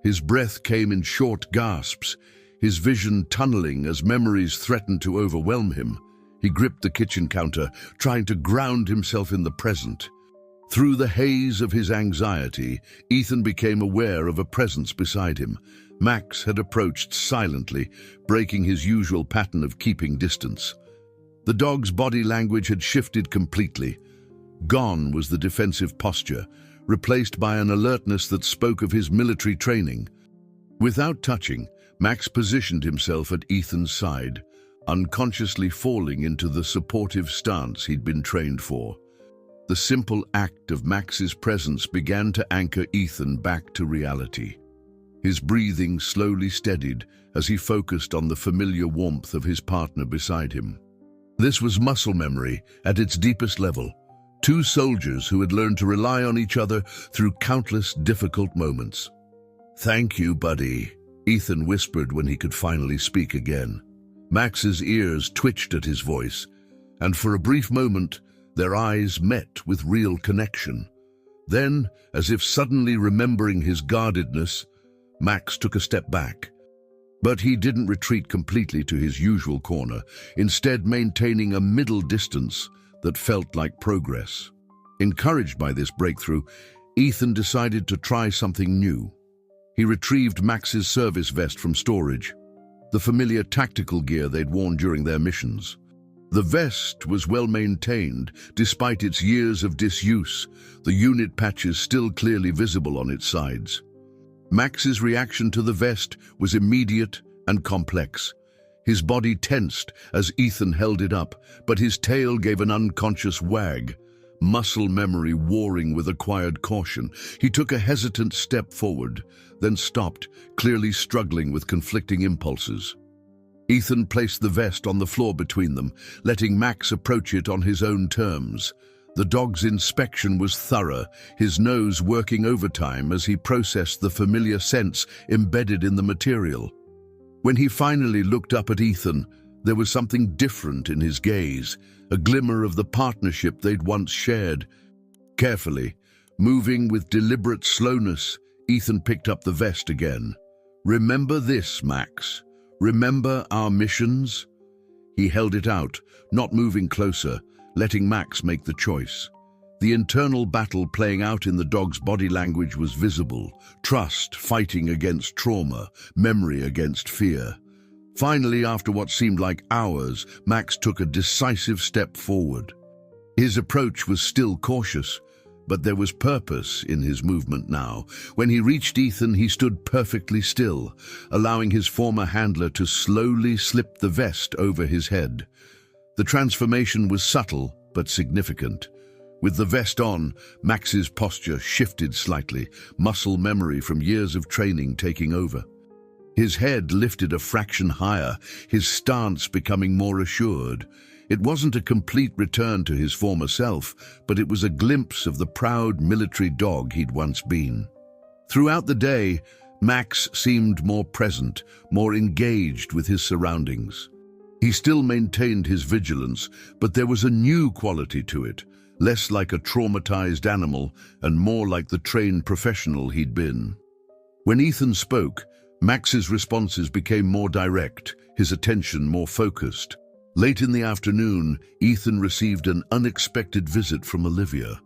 His breath came in short gasps, his vision tunneling as memories threatened to overwhelm him. He gripped the kitchen counter, trying to ground himself in the present. Through the haze of his anxiety, Ethan became aware of a presence beside him. Max had approached silently, breaking his usual pattern of keeping distance. The dog's body language had shifted completely. Gone was the defensive posture, replaced by an alertness that spoke of his military training. Without touching, Max positioned himself at Ethan's side, unconsciously falling into the supportive stance he'd been trained for. The simple act of Max's presence began to anchor Ethan back to reality. His breathing slowly steadied as he focused on the familiar warmth of his partner beside him. This was muscle memory at its deepest level. Two soldiers who had learned to rely on each other through countless difficult moments. "Thank you, buddy," Ethan whispered when he could finally speak again. Max's ears twitched at his voice, and for a brief moment, their eyes met with real connection. Then, as if suddenly remembering his guardedness, Max took a step back. But he didn't retreat completely to his usual corner, instead maintaining a middle distance that felt like progress. Encouraged by this breakthrough, Ethan decided to try something new. He retrieved Max's service vest from storage, the familiar tactical gear they'd worn during their missions. The vest was well maintained, despite its years of disuse, the unit patches still clearly visible on its sides. Max's reaction to the vest was immediate and complex. His body tensed as Ethan held it up, but his tail gave an unconscious wag, muscle memory warring with acquired caution. He took a hesitant step forward, then stopped, clearly struggling with conflicting impulses. Ethan placed the vest on the floor between them, letting Max approach it on his own terms. The dog's inspection was thorough, his nose working overtime as he processed the familiar scents embedded in the material. When he finally looked up at Ethan, there was something different in his gaze, a glimmer of the partnership they'd once shared. Carefully, moving with deliberate slowness, Ethan picked up the vest again. "Remember this, Max. Remember our missions?" He held it out, not moving closer, letting Max make the choice. The internal battle playing out in the dog's body language was visible. Trust fighting against trauma, memory against fear. Finally, after what seemed like hours, Max took a decisive step forward. His approach was still cautious, but there was purpose in his movement now. When he reached Ethan, he stood perfectly still, allowing his former handler to slowly slip the vest over his head. The transformation was subtle but significant. With the vest on, Max's posture shifted slightly, muscle memory from years of training taking over. His head lifted a fraction higher, his stance becoming more assured. It wasn't a complete return to his former self, but it was a glimpse of the proud military dog he'd once been. Throughout the day, Max seemed more present, more engaged with his surroundings. He still maintained his vigilance, but there was a new quality to it, less like a traumatized animal and more like the trained professional he'd been. When Ethan spoke, Max's responses became more direct, his attention more focused. Late in the afternoon, Ethan received an unexpected visit from Olivia.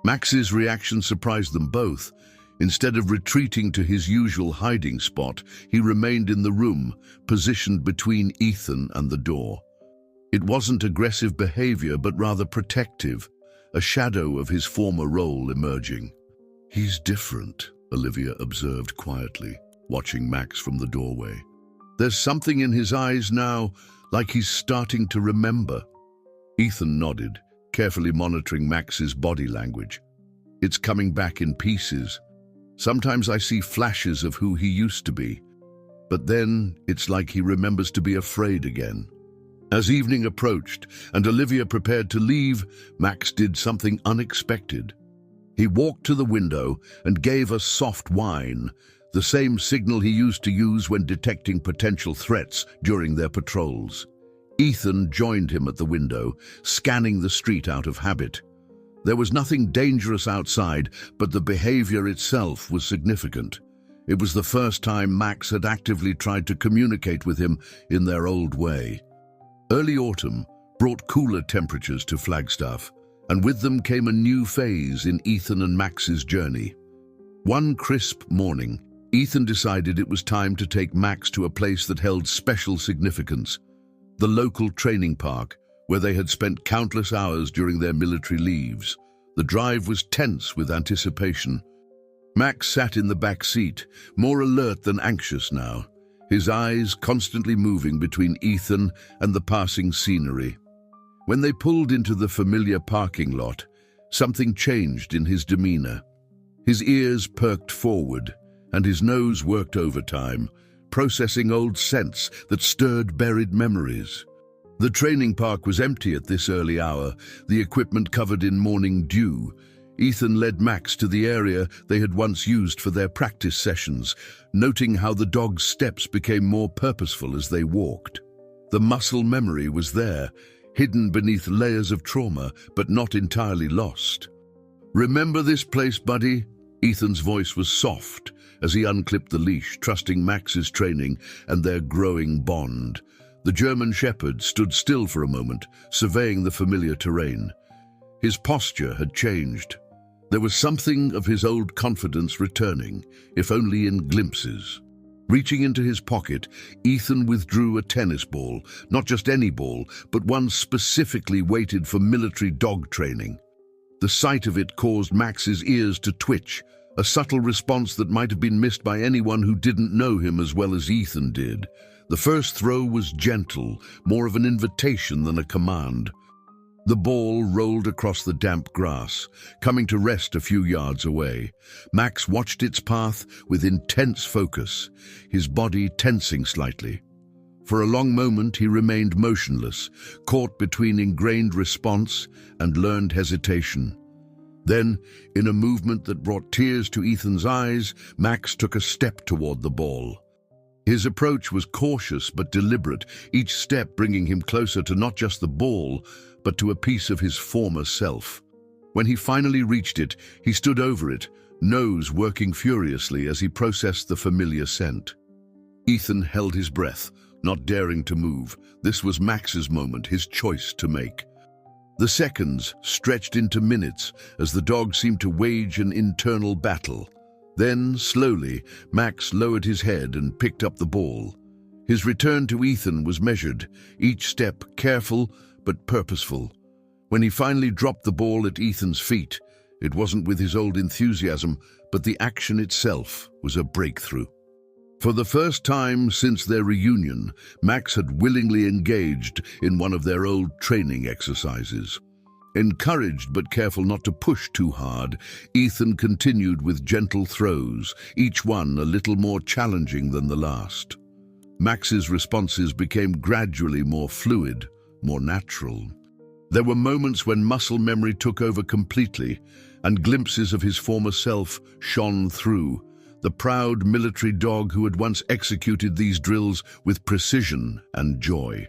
Max's reaction surprised them both. Instead of retreating to his usual hiding spot, he remained in the room, positioned between Ethan and the door. It wasn't aggressive behavior, but rather protective, a shadow of his former role emerging. "He's different," Olivia observed quietly, watching Max from the doorway. "There's something in his eyes now, like he's starting to remember." Ethan nodded, carefully monitoring Max's body language. "It's coming back in pieces. Sometimes I see flashes of who he used to be, but then it's like he remembers to be afraid again." As evening approached and Olivia prepared to leave, Max did something unexpected. He walked to the window and gave a soft whine, the same signal he used to use when detecting potential threats during their patrols. Ethan joined him at the window, scanning the street out of habit. There was nothing dangerous outside, but the behavior itself was significant. It was the first time Max had actively tried to communicate with him in their old way. Early autumn brought cooler temperatures to Flagstaff, and with them came a new phase in Ethan and Max's journey. One crisp morning, Ethan decided it was time to take Max to a place that held special significance, the local training park, where they had spent countless hours during their military leaves. The drive was tense with anticipation. Max sat in the back seat, more alert than anxious now, his eyes constantly moving between Ethan and the passing scenery. When they pulled into the familiar parking lot, something changed in his demeanor. His ears perked forward, and his nose worked overtime, processing old scents that stirred buried memories. The training park was empty at this early hour, the equipment covered in morning dew. Ethan led Max to the area they had once used for their practice sessions, noting how the dog's steps became more purposeful as they walked. The muscle memory was there, hidden beneath layers of trauma, but not entirely lost. "Remember this place, buddy?" Ethan's voice was soft as he unclipped the leash, trusting Max's training and their growing bond. The German shepherd stood still for a moment, surveying the familiar terrain. His posture had changed. There was something of his old confidence returning, if only in glimpses. Reaching into his pocket, Ethan withdrew a tennis ball, not just any ball, but one specifically weighted for military dog training. The sight of it caused Max's ears to twitch, a subtle response that might have been missed by anyone who didn't know him as well as Ethan did. The first throw was gentle, more of an invitation than a command. The ball rolled across the damp grass, coming to rest a few yards away. Max watched its path with intense focus, his body tensing slightly. For a long moment he remained motionless, caught between ingrained response and learned hesitation. Then, in a movement that brought tears to Ethan's eyes, Max took a step toward the ball. His approach was cautious but deliberate, each step bringing him closer to not just the ball, but to a piece of his former self. When he finally reached it, he stood over it, nose working furiously as he processed the familiar scent. Ethan held his breath, not daring to move. This was Max's moment, his choice to make. The seconds stretched into minutes as the dog seemed to wage an internal battle. Then, slowly, Max lowered his head and picked up the ball. His return to Ethan was measured, each step careful but purposeful. When he finally dropped the ball at Ethan's feet, it wasn't with his old enthusiasm, but the action itself was a breakthrough. For the first time since their reunion, Max had willingly engaged in one of their old training exercises. Encouraged but careful not to push too hard, Ethan continued with gentle throws, each one a little more challenging than the last. Max's responses became gradually more fluid, more natural. There were moments when muscle memory took over completely, and glimpses of his former self shone through, the proud military dog who had once executed these drills with precision and joy.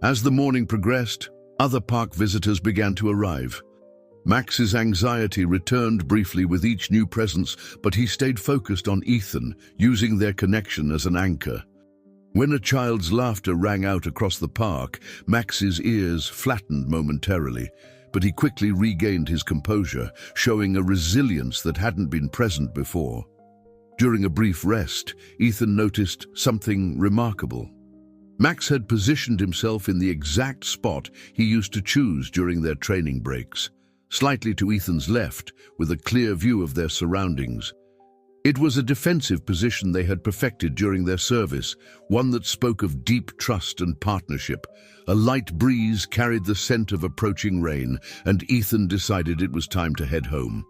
As the morning progressed, other park visitors began to arrive. Max's anxiety returned briefly with each new presence, but he stayed focused on Ethan, using their connection as an anchor. When a child's laughter rang out across the park, Max's ears flattened momentarily, but he quickly regained his composure, showing a resilience that hadn't been present before. During a brief rest, Ethan noticed something remarkable. Max had positioned himself in the exact spot he used to choose during their training breaks, slightly to Ethan's left, with a clear view of their surroundings. It was a defensive position they had perfected during their service, one that spoke of deep trust and partnership. A light breeze carried the scent of approaching rain, and Ethan decided it was time to head home.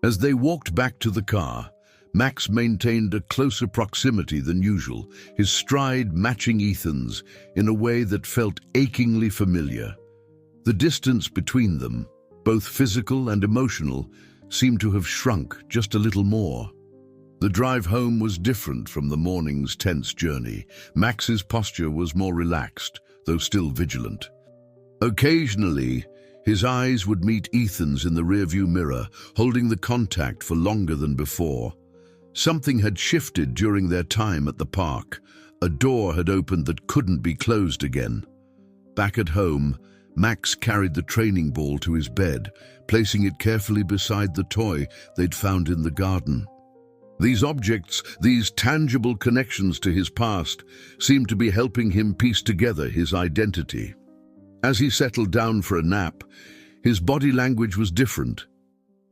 As they walked back to the car, Max maintained a closer proximity than usual, his stride matching Ethan's in a way that felt achingly familiar. The distance between them, both physical and emotional, seemed to have shrunk just a little more. The drive home was different from the morning's tense journey. Max's posture was more relaxed, though still vigilant. Occasionally, his eyes would meet Ethan's in the rearview mirror, holding the contact for longer than before. Something had shifted during their time at the park. A door had opened that couldn't be closed again. Back at home, Max carried the training ball to his bed, placing it carefully beside the toy they'd found in the garden. These objects, these tangible connections to his past, seemed to be helping him piece together his identity. As he settled down for a nap, his body language was different.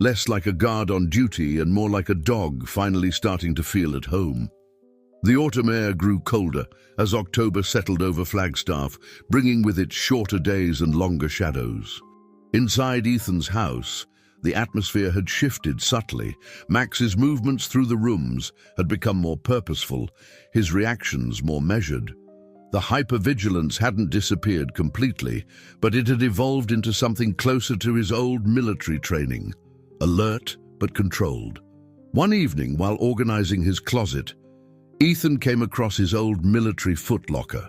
Less like a guard on duty and more like a dog finally starting to feel at home. The autumn air grew colder as October settled over Flagstaff, bringing with it shorter days and longer shadows. Inside Ethan's house, the atmosphere had shifted subtly. Max's movements through the rooms had become more purposeful, his reactions more measured. The hypervigilance hadn't disappeared completely, but it had evolved into something closer to his old military training. Alert but controlled. One evening, while organizing his closet, Ethan came across his old military footlocker.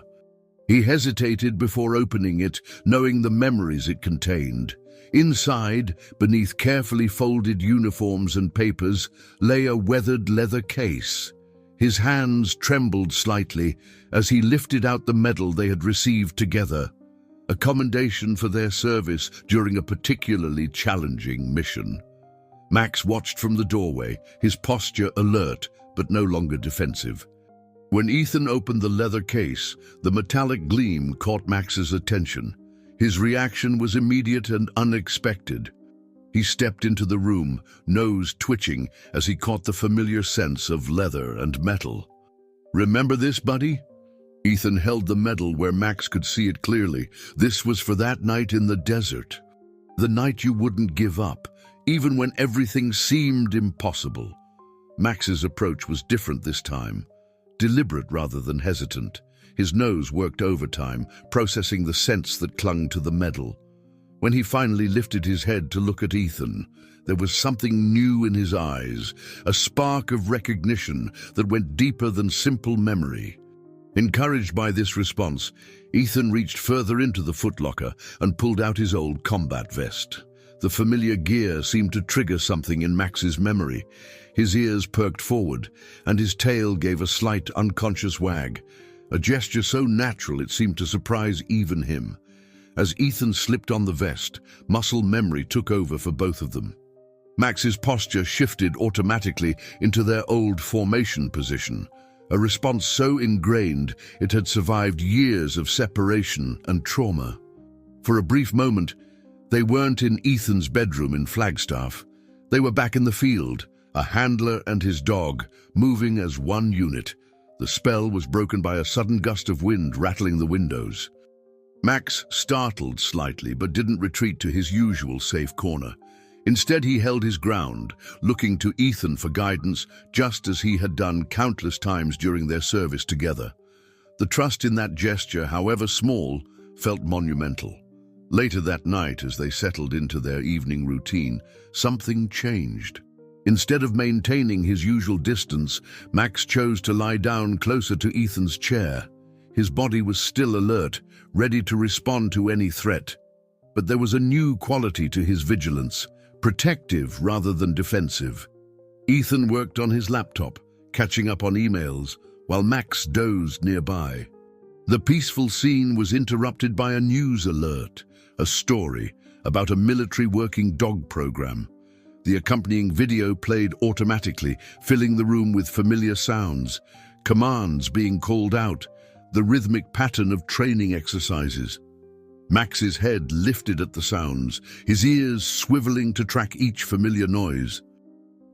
He hesitated before opening it, knowing the memories it contained. Inside, beneath carefully folded uniforms and papers, lay a weathered leather case. His hands trembled slightly as he lifted out the medal they had received together, a commendation for their service during a particularly challenging mission. Max watched from the doorway, his posture alert but no longer defensive. When Ethan opened the leather case, the metallic gleam caught Max's attention. His reaction was immediate and unexpected. He stepped into the room, nose twitching as he caught the familiar sense of leather and metal. "Remember this, buddy?" Ethan held the medal where Max could see it clearly. This was for that night in the desert. The night you wouldn't give up, even when everything seemed impossible. Max's approach was different this time, deliberate rather than hesitant. His nose worked overtime, processing the scents that clung to the medal. When he finally lifted his head to look at Ethan, there was something new in his eyes, a spark of recognition that went deeper than simple memory. Encouraged by this response, Ethan reached further into the footlocker and pulled out his old combat vest. The familiar gear seemed to trigger something in Max's memory. His ears perked forward, and his tail gave a slight, unconscious wag, a gesture so natural it seemed to surprise even him. As Ethan slipped on the vest, muscle memory took over for both of them. Max's posture shifted automatically into their old formation position, a response so ingrained it had survived years of separation and trauma. For a brief moment, they weren't in Ethan's bedroom in Flagstaff. They were back in the field, a handler and his dog, moving as one unit. The spell was broken by a sudden gust of wind rattling the windows. Max startled slightly but didn't retreat to his usual safe corner. Instead, he held his ground, looking to Ethan for guidance, just as he had done countless times during their service together. The trust in that gesture, however small, felt monumental. Later that night, as they settled into their evening routine, something changed. Instead of maintaining his usual distance, Max chose to lie down closer to Ethan's chair. His body was still alert, ready to respond to any threat. But there was a new quality to his vigilance, protective rather than defensive. Ethan worked on his laptop, catching up on emails, while Max dozed nearby. The peaceful scene was interrupted by a news alert, a story about a military working dog program. The accompanying video played automatically, filling the room with familiar sounds, commands being called out, the rhythmic pattern of training exercises. Max's head lifted at the sounds, his ears swiveling to track each familiar noise.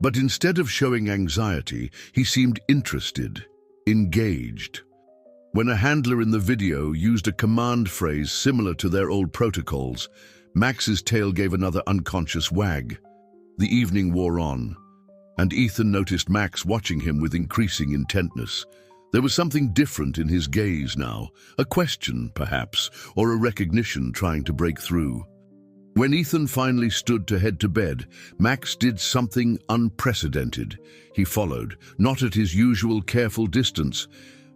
But instead of showing anxiety, he seemed interested, engaged. When a handler in the video used a command phrase similar to their old protocols, Max's tail gave another unconscious wag. The evening wore on, and Ethan noticed Max watching him with increasing intentness. There was something different in his gaze now, a question, perhaps, or a recognition trying to break through. When Ethan finally stood to head to bed, Max did something unprecedented. He followed, not at his usual careful distance,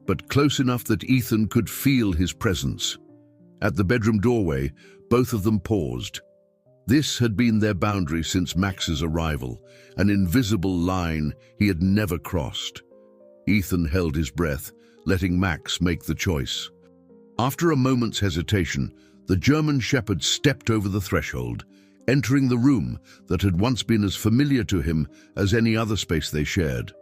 but close enough that Ethan could feel his presence. At the bedroom doorway, both of them paused. This had been their boundary since Max's arrival, an invisible line he had never crossed. Ethan held his breath, letting Max make the choice. After a moment's hesitation, the German Shepherd stepped over the threshold, entering the room that had once been as familiar to him as any other space they shared.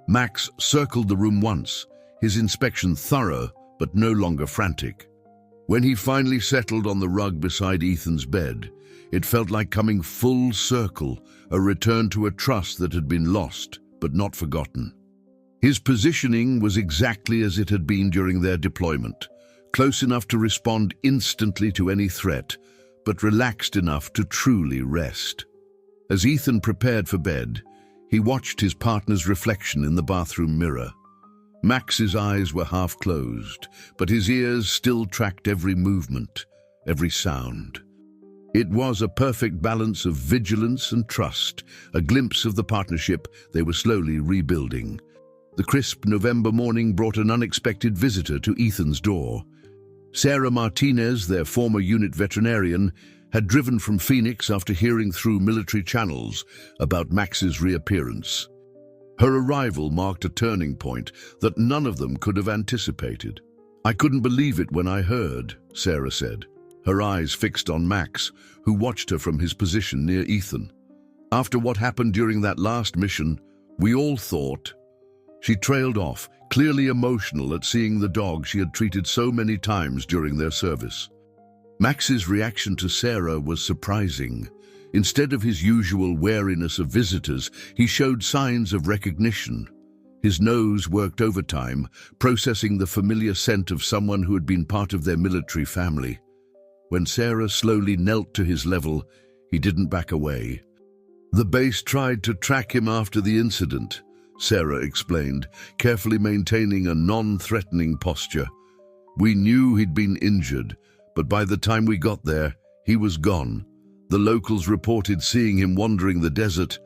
Max circled the room once, his inspection thorough but no longer frantic. When he finally settled on the rug beside Ethan's bed, it felt like coming full circle, a return to a trust that had been lost but not forgotten. His positioning was exactly as it had been during their deployment, close enough to respond instantly to any threat, but relaxed enough to truly rest. As Ethan prepared for bed, he watched his partner's reflection in the bathroom mirror. Max's eyes were half closed, but his ears still tracked every movement, every sound. It was a perfect balance of vigilance and trust, a glimpse of the partnership they were slowly rebuilding. The crisp November morning brought an unexpected visitor to Ethan's door. Sarah Martinez, their former unit veterinarian, had driven from Phoenix after hearing through military channels about Max's reappearance. Her arrival marked a turning point that none of them could have anticipated. "I couldn't believe it when I heard," Sarah said, her eyes fixed on Max, who watched her from his position near Ethan. "After what happened during that last mission, we all thought—" She trailed off, clearly emotional at seeing the dog she had treated so many times during their service. Max's reaction to Sarah was surprising. Instead of his usual wariness of visitors, he showed signs of recognition. His nose worked overtime, processing the familiar scent of someone who had been part of their military family. When Sarah slowly knelt to his level, he didn't back away. "The base tried to track him after the incident," Sarah explained, carefully maintaining a non-threatening posture. "We knew he'd been injured, but by the time we got there, he was gone. The locals reported seeing him wandering the desert,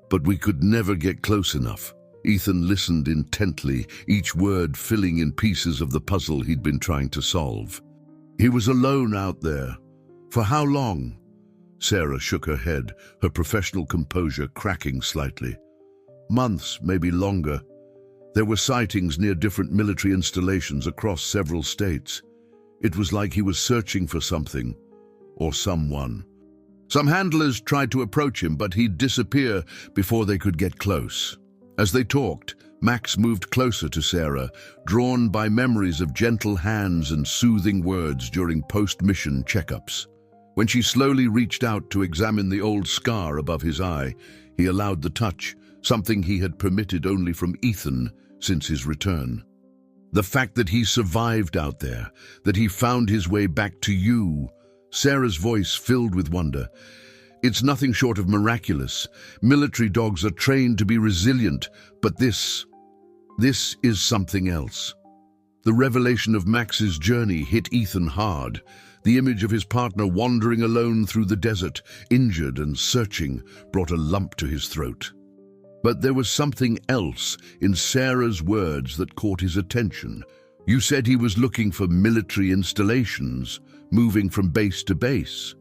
but we could never get close enough." Ethan listened intently, each word filling in pieces of the puzzle he'd been trying to solve. "He was alone out there. For how long?" Sarah shook her head, her professional composure cracking slightly. "Months, maybe longer. There were sightings near different military installations across several states. It was like he was searching for something, or someone. Some handlers tried to approach him, but he'd disappear before they could get close." As they talked, Max moved closer to Sarah, drawn by memories of gentle hands and soothing words during post-mission checkups. When she slowly reached out to examine the old scar above his eye, he allowed the touch, something he had permitted only from Ethan since his return. "The fact that he survived out there, that he found his way back to you," Sarah's voice filled with wonder. "It's nothing short of miraculous. Military dogs are trained to be resilient, but this is something else." The revelation of Max's journey hit Ethan hard. The image of his partner wandering alone through the desert, injured and searching, brought a lump to his throat. But there was something else in Sarah's words that caught his attention. You said he was looking for military installations, moving from base to base.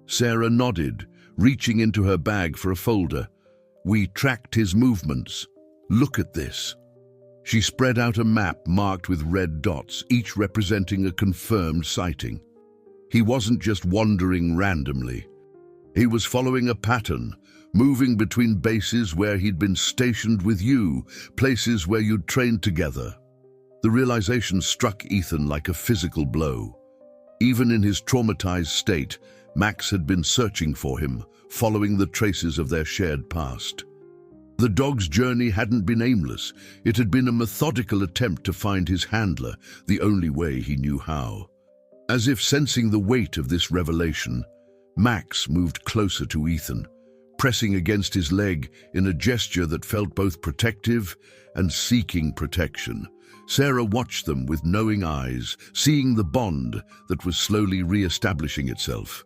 Sarah nodded, reaching into her bag for a folder. We tracked his movements. Look at this. She spread out a map marked with red dots, each representing a confirmed sighting. He wasn't just wandering randomly. He was following a pattern, moving between bases where he'd been stationed with you, places where you'd trained together. The realization struck Ethan like a physical blow. Even in his traumatized state, Max had been searching for him, following the traces of their shared past. The dog's journey hadn't been aimless. It had been a methodical attempt to find his handler, the only way he knew how. As if sensing the weight of this revelation, Max moved closer to Ethan, pressing against his leg in a gesture that felt both protective and seeking protection. Sarah watched them with knowing eyes, seeing the bond that was slowly re-establishing itself.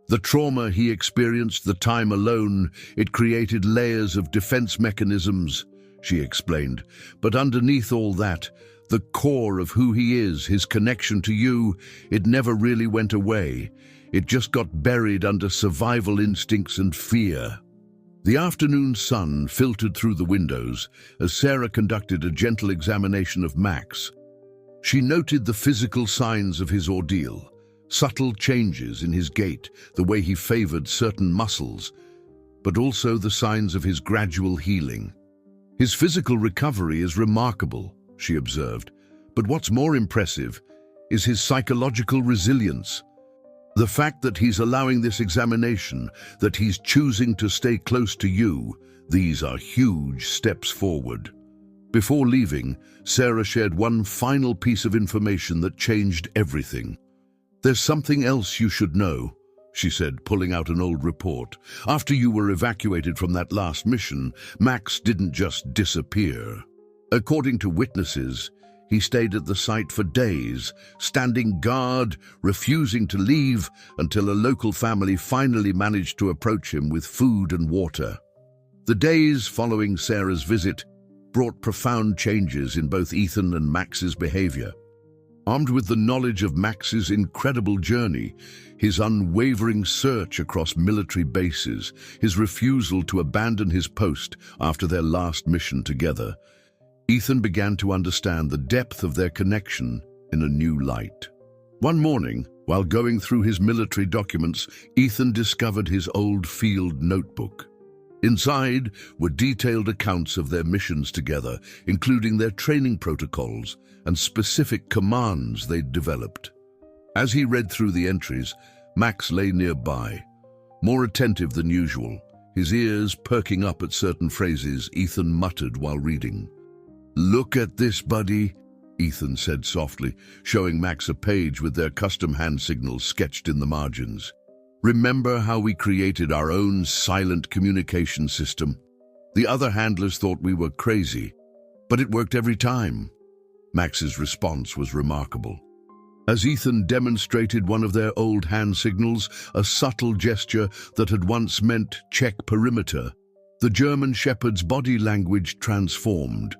The trauma he experienced, the time alone, it created layers of defense mechanisms, she explained. But underneath all that, the core of who he is, his connection to you, it never really went away. It just got buried under survival instincts and fear. The afternoon sun filtered through the windows as Sarah conducted a gentle examination of Max. She noted the physical signs of his ordeal, subtle changes in his gait, the way he favored certain muscles, but also the signs of his gradual healing. His physical recovery is remarkable, she observed, but what's more impressive is his psychological resilience. The fact that he's allowing this examination, that he's choosing to stay close to you, these are huge steps forward. Before leaving, Sarah shared one final piece of information that changed everything. There's something else you should know, she said, pulling out an old report. After you were evacuated from that last mission, Max didn't just disappear. According to witnesses, he stayed at the site for days, standing guard, refusing to leave until a local family finally managed to approach him with food and water. The days following Sarah's visit brought profound changes in both Ethan and Max's behavior. Armed with the knowledge of Max's incredible journey, his unwavering search across military bases, his refusal to abandon his post after their last mission together, Ethan began to understand the depth of their connection in a new light. One morning, while going through his military documents, Ethan discovered his old field notebook. Inside were detailed accounts of their missions together, including their training protocols and specific commands they'd developed. As he read through the entries, Max lay nearby, more attentive than usual, his ears perking up at certain phrases Ethan muttered while reading. "Look at this, buddy," Ethan said softly, showing Max a page with their custom hand signals sketched in the margins. "Remember how we created our own silent communication system? The other handlers thought we were crazy, but it worked every time." Max's response was remarkable. As Ethan demonstrated one of their old hand signals, a subtle gesture that had once meant check perimeter, the German shepherd's body language transformed.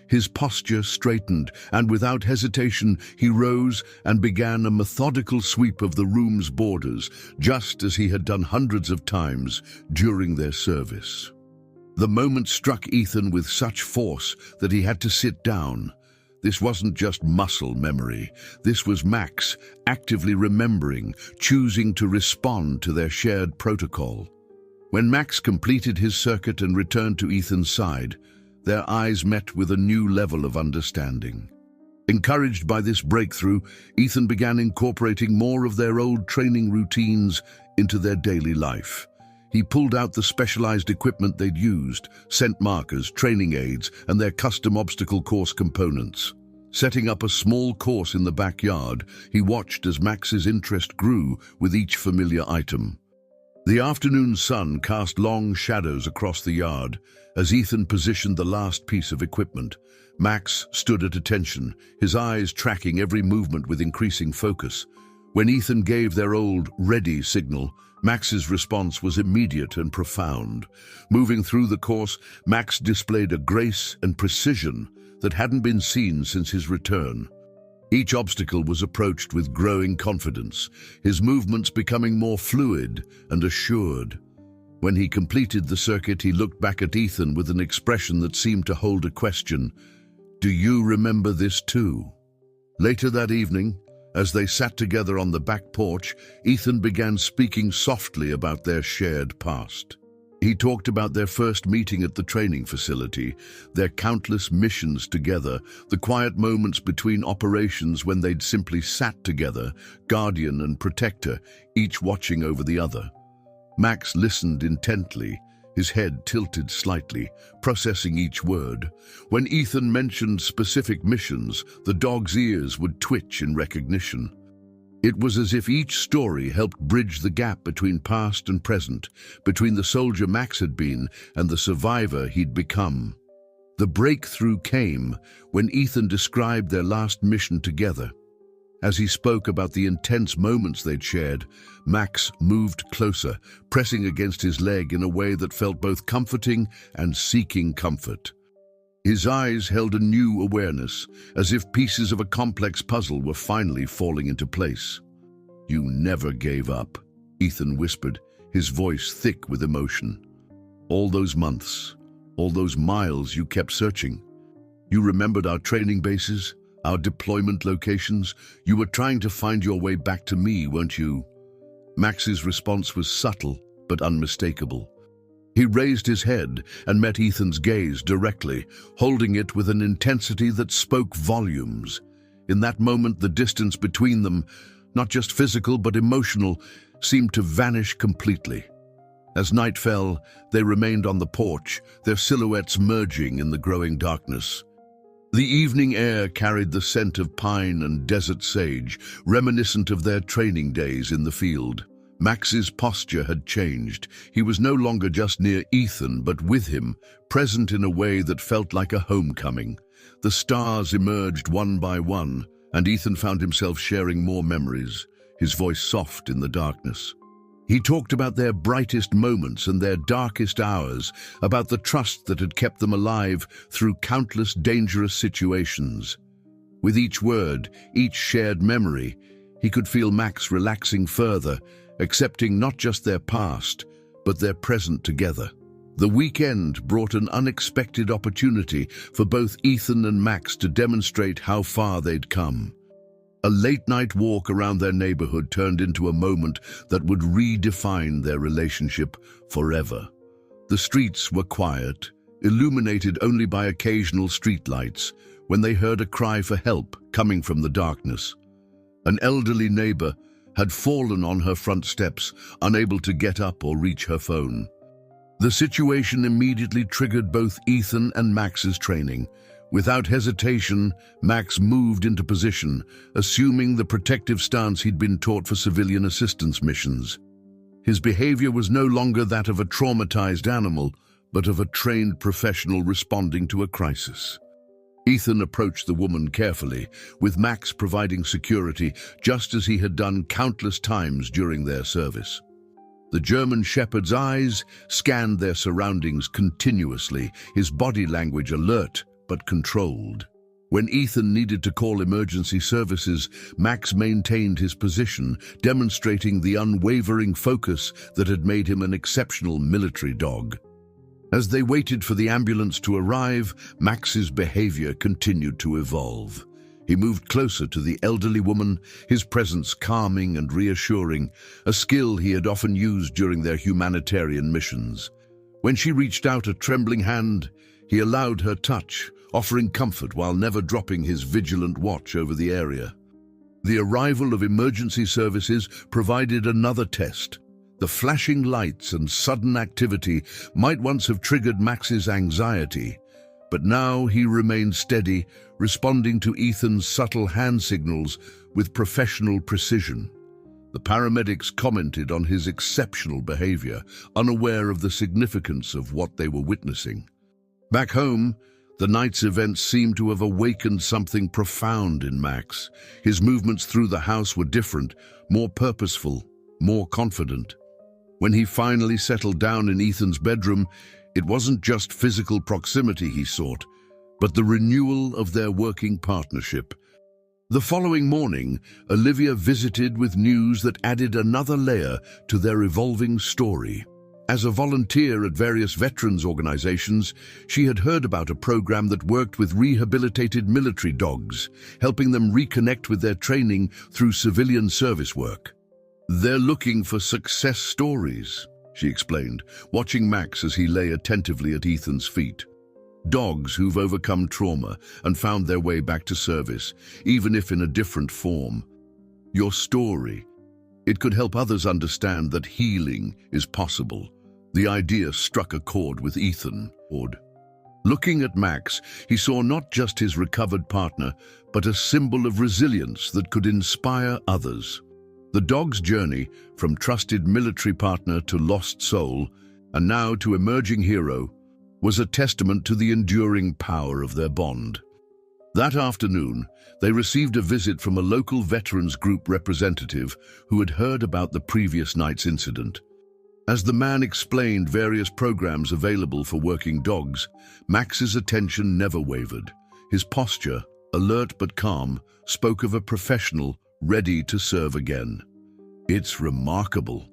His posture straightened, and without hesitation, he rose and began a methodical sweep of the room's borders, just as he had done hundreds of times during their service. The moment struck Ethan with such force that he had to sit down. This wasn't just muscle memory. This was Max actively remembering, choosing to respond to their shared protocol. When Max completed his circuit and returned to Ethan's side, their eyes met with a new level of understanding. Encouraged by this breakthrough, Ethan began incorporating more of their old training routines into their daily life. He pulled out the specialized equipment they'd used, scent markers, training aids, and their custom obstacle course components. Setting up a small course in the backyard, he watched as Max's interest grew with each familiar item. The afternoon sun cast long shadows across the yard. As Ethan positioned the last piece of equipment, Max stood at attention, his eyes tracking every movement with increasing focus. When Ethan gave their old ready signal, Max's response was immediate and profound. Moving through the course, Max displayed a grace and precision that hadn't been seen since his return. Each obstacle was approached with growing confidence, his movements becoming more fluid and assured. When he completed the circuit, he looked back at Ethan with an expression that seemed to hold a question. "Do you remember this too?" Later that evening, as they sat together on the back porch, Ethan began speaking softly about their shared past. He talked about their first meeting at the training facility, their countless missions together, the quiet moments between operations when they'd simply sat together, guardian and protector, each watching over the other. Max listened intently, his head tilted slightly, processing each word. When Ethan mentioned specific missions, the dog's ears would twitch in recognition. It was as if each story helped bridge the gap between past and present, between the soldier Max had been and the survivor he'd become. The breakthrough came when Ethan described their last mission together. As he spoke about the intense moments they'd shared, Max moved closer, pressing against his leg in a way that felt both comforting and seeking comfort. His eyes held a new awareness, as if pieces of a complex puzzle were finally falling into place. "You never gave up," Ethan whispered, his voice thick with emotion. "All those months, all those miles you kept searching. You remembered our training bases, our deployment locations. You were trying to find your way back to me, weren't you?" Max's response was subtle but unmistakable. He raised his head and met Ethan's gaze directly, holding it with an intensity that spoke volumes. In that moment, the distance between them, not just physical but emotional, seemed to vanish completely. As night fell, they remained on the porch, their silhouettes merging in the growing darkness. The evening air carried the scent of pine and desert sage, reminiscent of their training days in the field. Max's posture had changed. He was no longer just near Ethan, but with him, present in a way that felt like a homecoming. The stars emerged one by one, and Ethan found himself sharing more memories, his voice soft in the darkness. He talked about their brightest moments and their darkest hours, about the trust that had kept them alive through countless dangerous situations. With each word, each shared memory, he could feel Max relaxing further, accepting not just their past, but their present together. The weekend brought an unexpected opportunity for both Ethan and Max to demonstrate how far they'd come. A late-night walk around their neighborhood turned into a moment that would redefine their relationship forever. The streets were quiet, illuminated only by occasional streetlights, when they heard a cry for help coming from the darkness. An elderly neighbor had fallen on her front steps, unable to get up or reach her phone. The situation immediately triggered both Ethan and Max's training. Without hesitation, Max moved into position, assuming the protective stance he'd been taught for civilian assistance missions. His behavior was no longer that of a traumatized animal, but of a trained professional responding to a crisis. Ethan approached the woman carefully, with Max providing security just as he had done countless times during their service. The German shepherd's eyes scanned their surroundings continuously, his body language alert but controlled. When Ethan needed to call emergency services, Max maintained his position, demonstrating the unwavering focus that had made him an exceptional military dog. As they waited for the ambulance to arrive, Max's behavior continued to evolve. He moved closer to the elderly woman, his presence calming and reassuring, a skill he had often used during their humanitarian missions. When she reached out a trembling hand, he allowed her touch, offering comfort while never dropping his vigilant watch over the area. The arrival of emergency services provided another test. The flashing lights and sudden activity might once have triggered Max's anxiety, but now he remained steady, responding to Ethan's subtle hand signals with professional precision. The paramedics commented on his exceptional behavior, unaware of the significance of what they were witnessing. Back home, the night's events seemed to have awakened something profound in Max. His movements through the house were different, more purposeful, more confident. When he finally settled down in Ethan's bedroom, it wasn't just physical proximity he sought, but the renewal of their working partnership. The following morning, Olivia visited with news that added another layer to their evolving story. As a volunteer at various veterans organizations, she had heard about a program that worked with rehabilitated military dogs, helping them reconnect with their training through civilian service work. "They're looking for success stories," she explained, watching Max as he lay attentively at Ethan's feet. "Dogs who've overcome trauma and found their way back to service, even if in a different form. Your story, it could help others understand that healing is possible." The idea struck a chord with Ethan. Looking at Max, he saw not just his recovered partner, but a symbol of resilience that could inspire others. The dog's journey, from trusted military partner to lost soul, and now to emerging hero, was a testament to the enduring power of their bond. That afternoon, they received a visit from a local veterans group representative who had heard about the previous night's incident. As the man explained various programs available for working dogs, Max's attention never wavered. His posture, alert but calm, spoke of a professional ready to serve again. "It's remarkable,"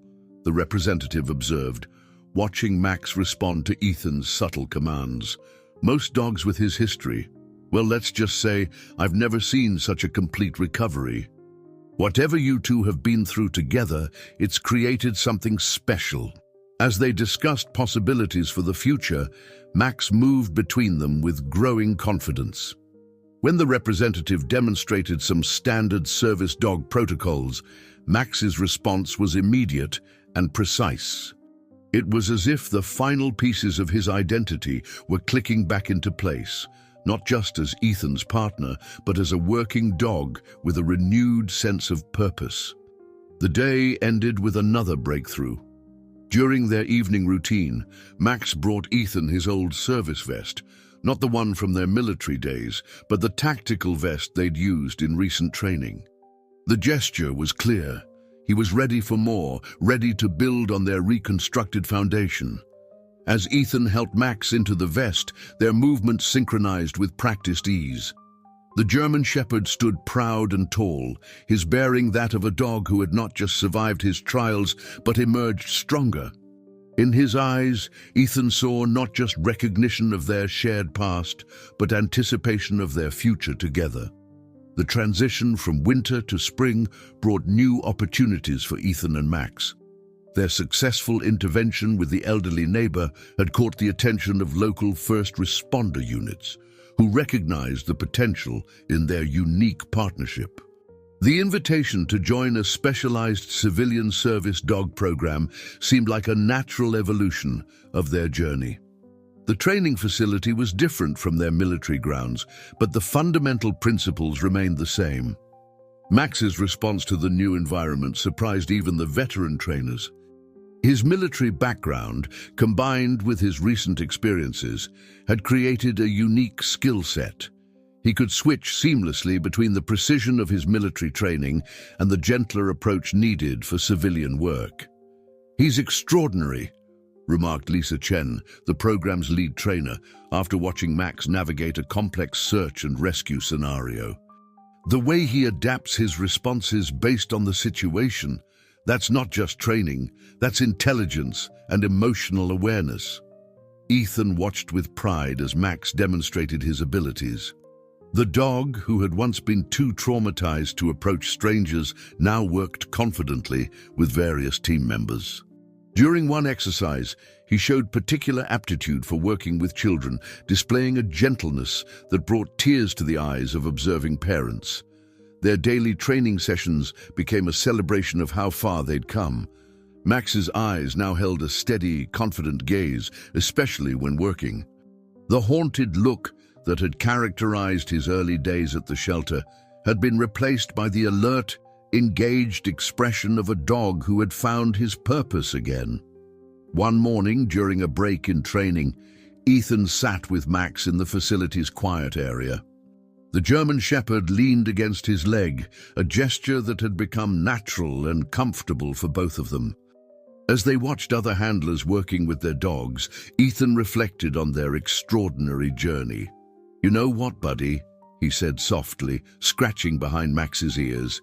the representative observed, watching Max respond to Ethan's subtle commands. "Most dogs with his history, well, let's just say, I've never seen such a complete recovery. Whatever you two have been through together, it's created something special." As they discussed possibilities for the future, Max moved between them with growing confidence. When the representative demonstrated some standard service dog protocols, Max's response was immediate and precise. It was as if the final pieces of his identity were clicking back into place, not just as Ethan's partner, but as a working dog with a renewed sense of purpose. The day ended with another breakthrough. During their evening routine, Max brought Ethan his old service vest, not the one from their military days, but the tactical vest they'd used in recent training. The gesture was clear. He was ready for more, ready to build on their reconstructed foundation. As Ethan helped Max into the vest, their movements synchronized with practiced ease. The German Shepherd stood proud and tall, his bearing that of a dog who had not just survived his trials, but emerged stronger. In his eyes, Ethan saw not just recognition of their shared past, but anticipation of their future together. The transition from winter to spring brought new opportunities for Ethan and Max. Their successful intervention with the elderly neighbor had caught the attention of local first responder units, who recognized the potential in their unique partnership. The invitation to join a specialized civilian service dog program seemed like a natural evolution of their journey. The training facility was different from their military grounds, but the fundamental principles remained the same. Max's response to the new environment surprised even the veteran trainers. His military background, combined with his recent experiences, had created a unique skill set. He could switch seamlessly between the precision of his military training and the gentler approach needed for civilian work. "He's extraordinary," remarked Lisa Chen, the program's lead trainer, after watching Max navigate a complex search and rescue scenario. "The way he adapts his responses based on the situation, that's not just training, that's intelligence and emotional awareness." Ethan watched with pride as Max demonstrated his abilities. The dog, who had once been too traumatized to approach strangers, now worked confidently with various team members. During one exercise, he showed particular aptitude for working with children, displaying a gentleness that brought tears to the eyes of observing parents. Their daily training sessions became a celebration of how far they'd come. Max's eyes now held a steady, confident gaze, especially when working. The haunted look that had characterized his early days at the shelter had been replaced by the alert, engaged expression of a dog who had found his purpose again. One morning, during a break in training, Ethan sat with Max in the facility's quiet area. The German Shepherd leaned against his leg, a gesture that had become natural and comfortable for both of them. As they watched other handlers working with their dogs, Ethan reflected on their extraordinary journey. "You know what, buddy?" he said softly, scratching behind Max's ears.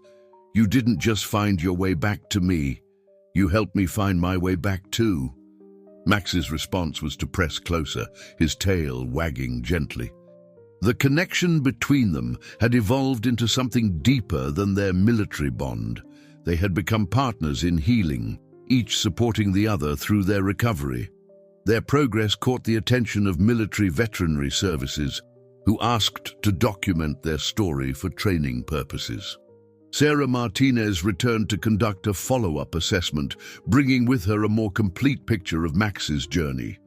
"You didn't just find your way back to me. You helped me find my way back too." Max's response was to press closer, his tail wagging gently. The connection between them had evolved into something deeper than their military bond. They had become partners in healing, each supporting the other through their recovery. Their progress caught the attention of military veterinary services, who asked to document their story for training purposes. Sarah Martinez returned to conduct a follow-up assessment, bringing with her a more complete picture of Max's journey.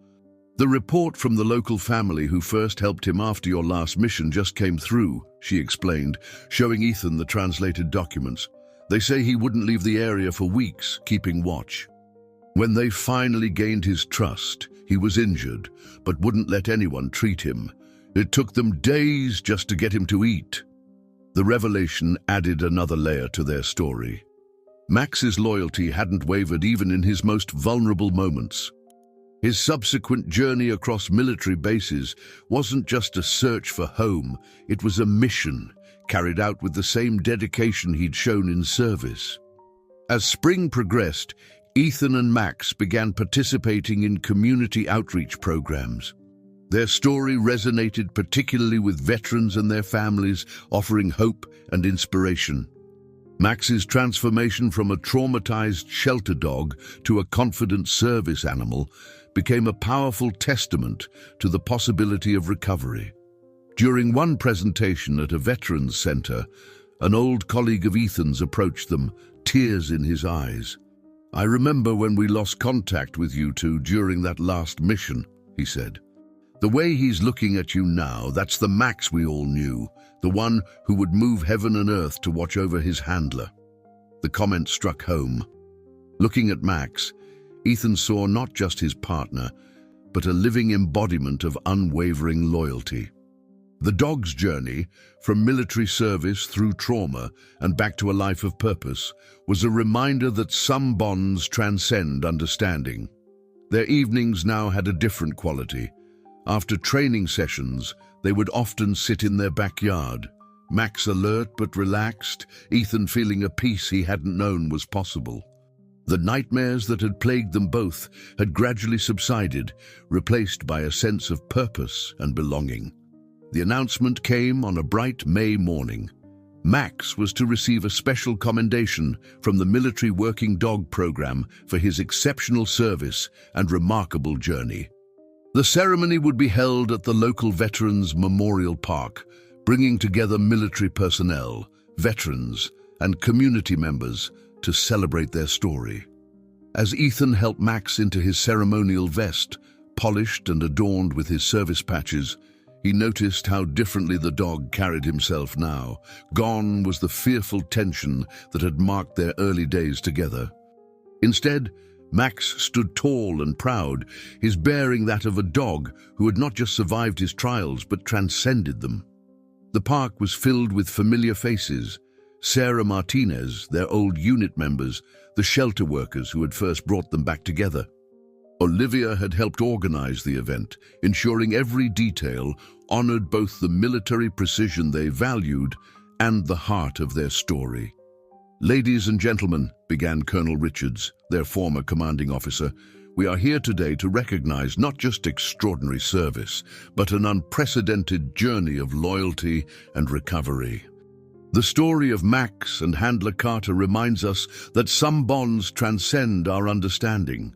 "The report from the local family who first helped him after your last mission just came through," she explained, showing Ethan the translated documents. "They say he wouldn't leave the area for weeks, keeping watch. When they finally gained his trust, he was injured, but wouldn't let anyone treat him. It took them days just to get him to eat." The revelation added another layer to their story. Max's loyalty hadn't wavered even in his most vulnerable moments. His subsequent journey across military bases wasn't just a search for home, it was a mission, carried out with the same dedication he'd shown in service. As spring progressed, Ethan and Max began participating in community outreach programs. Their story resonated particularly with veterans and their families, offering hope and inspiration. Max's transformation from a traumatized shelter dog to a confident service animal became a powerful testament to the possibility of recovery. During one presentation at a veterans center, an old colleague of Ethan's approached them, tears in his eyes. "I remember when we lost contact with you two during that last mission," he said. "The way he's looking at you now, that's the Max we all knew, the one who would move heaven and earth to watch over his handler." The comment struck home. Looking at Max, Ethan saw not just his partner, but a living embodiment of unwavering loyalty. The dog's journey, from military service through trauma and back to a life of purpose, was a reminder that some bonds transcend understanding. Their evenings now had a different quality. After training sessions, they would often sit in their backyard, Max alert but relaxed, Ethan feeling a peace he hadn't known was possible. The nightmares that had plagued them both had gradually subsided, replaced by a sense of purpose and belonging. The announcement came on a bright May morning. Max was to receive a special commendation from the Military Working Dog Program for his exceptional service and remarkable journey. The ceremony would be held at the local Veterans Memorial Park, bringing together military personnel, veterans, and community members to celebrate their story. As Ethan helped Max into his ceremonial vest, polished and adorned with his service patches, he noticed how differently the dog carried himself now. Gone was the fearful tension that had marked their early days together. Instead, Max stood tall and proud, his bearing that of a dog who had not just survived his trials but transcended them. The park was filled with familiar faces: Sarah Martinez, their old unit members, the shelter workers who had first brought them back together. Olivia had helped organize the event, ensuring every detail honored both the military precision they valued and the heart of their story. "Ladies and gentlemen," began Colonel Richards, their former commanding officer, "we are here today to recognize not just extraordinary service, but an unprecedented journey of loyalty and recovery. The story of Max and Handler Carter reminds us that some bonds transcend our understanding."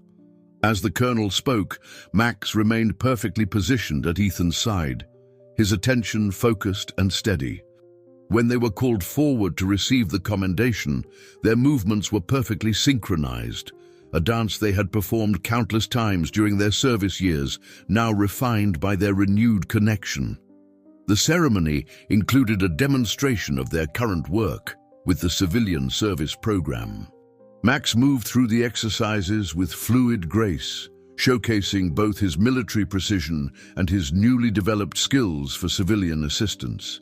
As the colonel spoke, Max remained perfectly positioned at Ethan's side, his attention focused and steady. When they were called forward to receive the commendation, their movements were perfectly synchronized, a dance they had performed countless times during their service years, now refined by their renewed connection. The ceremony included a demonstration of their current work with the civilian service program. Max moved through the exercises with fluid grace, showcasing both his military precision and his newly developed skills for civilian assistance.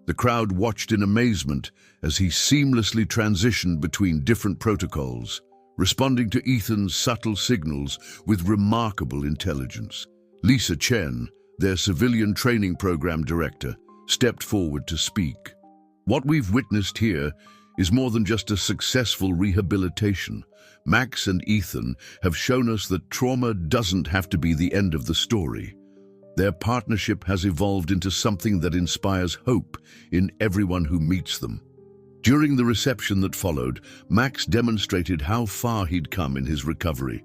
The crowd watched in amazement as he seamlessly transitioned between different protocols, responding to Ethan's subtle signals with remarkable intelligence. Lisa Chen, their civilian training program director, stepped forward to speak. What we've witnessed here is more than just a successful rehabilitation. Max and Ethan have shown us that trauma doesn't have to be the end of the story. Their partnership has evolved into something that inspires hope in everyone who meets them. During the reception that followed, Max demonstrated how far he'd come in his recovery.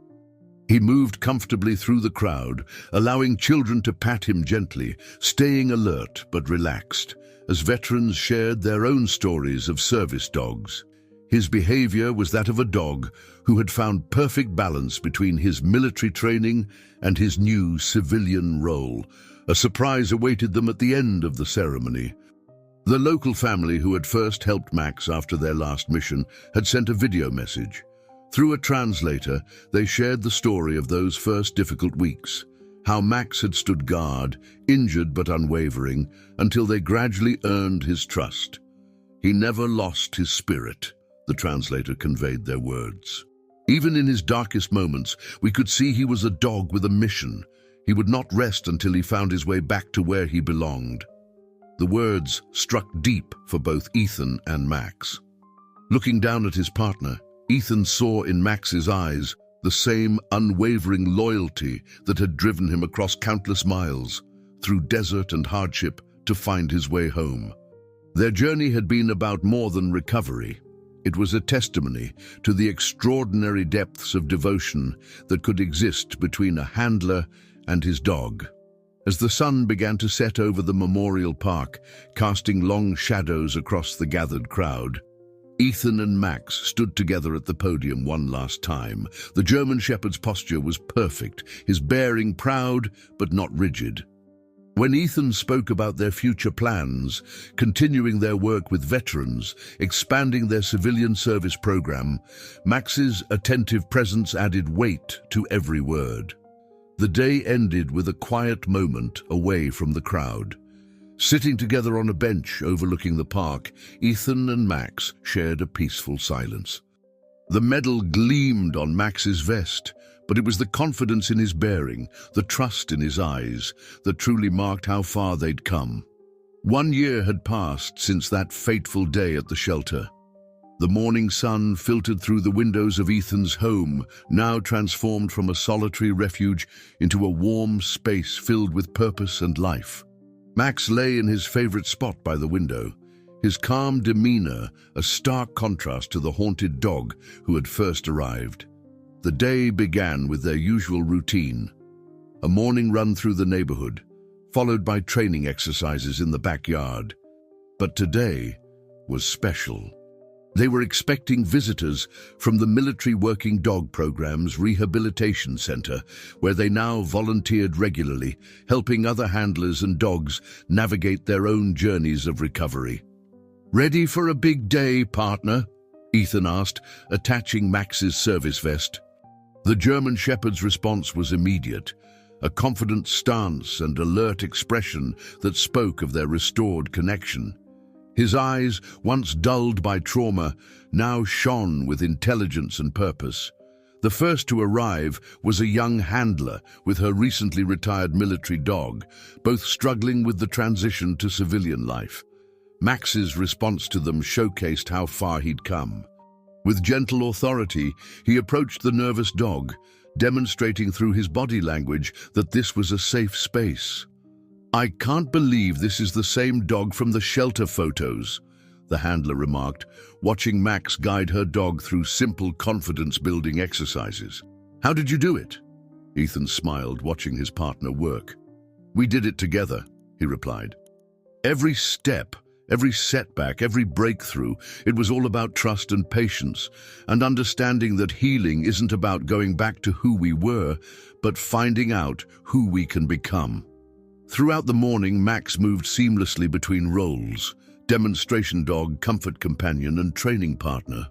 He moved comfortably through the crowd, allowing children to pat him gently, staying alert but relaxed, as veterans shared their own stories of service dogs. His behavior was that of a dog who had found perfect balance between his military training and his new civilian role. A surprise awaited them at the end of the ceremony. The local family who had first helped Max after their last mission had sent a video message. Through a translator, they shared the story of those first difficult weeks, how Max had stood guard, injured but unwavering, until they gradually earned his trust. He never lost his spirit, the translator conveyed their words. Even in his darkest moments, we could see he was a dog with a mission. He would not rest until he found his way back to where he belonged. The words struck deep for both Ethan and Max. Looking down at his partner, Ethan saw in Max's eyes the same unwavering loyalty that had driven him across countless miles, through desert and hardship, to find his way home. Their journey had been about more than recovery. It was a testimony to the extraordinary depths of devotion that could exist between a handler and his dog. As the sun began to set over the memorial park, casting long shadows across the gathered crowd, Ethan and Max stood together at the podium one last time. The German Shepherd's posture was perfect, his bearing proud but not rigid. When Ethan spoke about their future plans, continuing their work with veterans, expanding their civilian service program, Max's attentive presence added weight to every word. The day ended with a quiet moment away from the crowd. Sitting together on a bench overlooking the park, Ethan and Max shared a peaceful silence. The medal gleamed on Max's vest, but it was the confidence in his bearing, the trust in his eyes, that truly marked how far they'd come. 1 year had passed since that fateful day at the shelter. The morning sun filtered through the windows of Ethan's home, now transformed from a solitary refuge into a warm space filled with purpose and life. Max lay in his favorite spot by the window, his calm demeanor a stark contrast to the haunted dog who had first arrived. The day began with their usual routine, a morning run through the neighborhood, followed by training exercises in the backyard. But today was special. They were expecting visitors from the Military Working Dog Program's Rehabilitation Center, where they now volunteered regularly, helping other handlers and dogs navigate their own journeys of recovery. "Ready for a big day, partner?" Ethan asked, attaching Max's service vest. The German Shepherd's response was immediate, a confident stance and alert expression that spoke of their restored connection. His eyes, once dulled by trauma, now shone with intelligence and purpose. The first to arrive was a young handler with her recently retired military dog, both struggling with the transition to civilian life. Max's response to them showcased how far he'd come. With gentle authority, he approached the nervous dog, demonstrating through his body language that this was a safe space. "I can't believe this is the same dog from the shelter photos," the handler remarked, watching Max guide her dog through simple confidence-building exercises. "How did you do it?" Ethan smiled, watching his partner work. "We did it together," he replied. Every step, every setback, every breakthrough, it was all about trust and patience, and understanding that healing isn't about going back to who we were, but finding out who we can become. Throughout the morning, Max moved seamlessly between roles: demonstration dog, comfort companion, and training partner.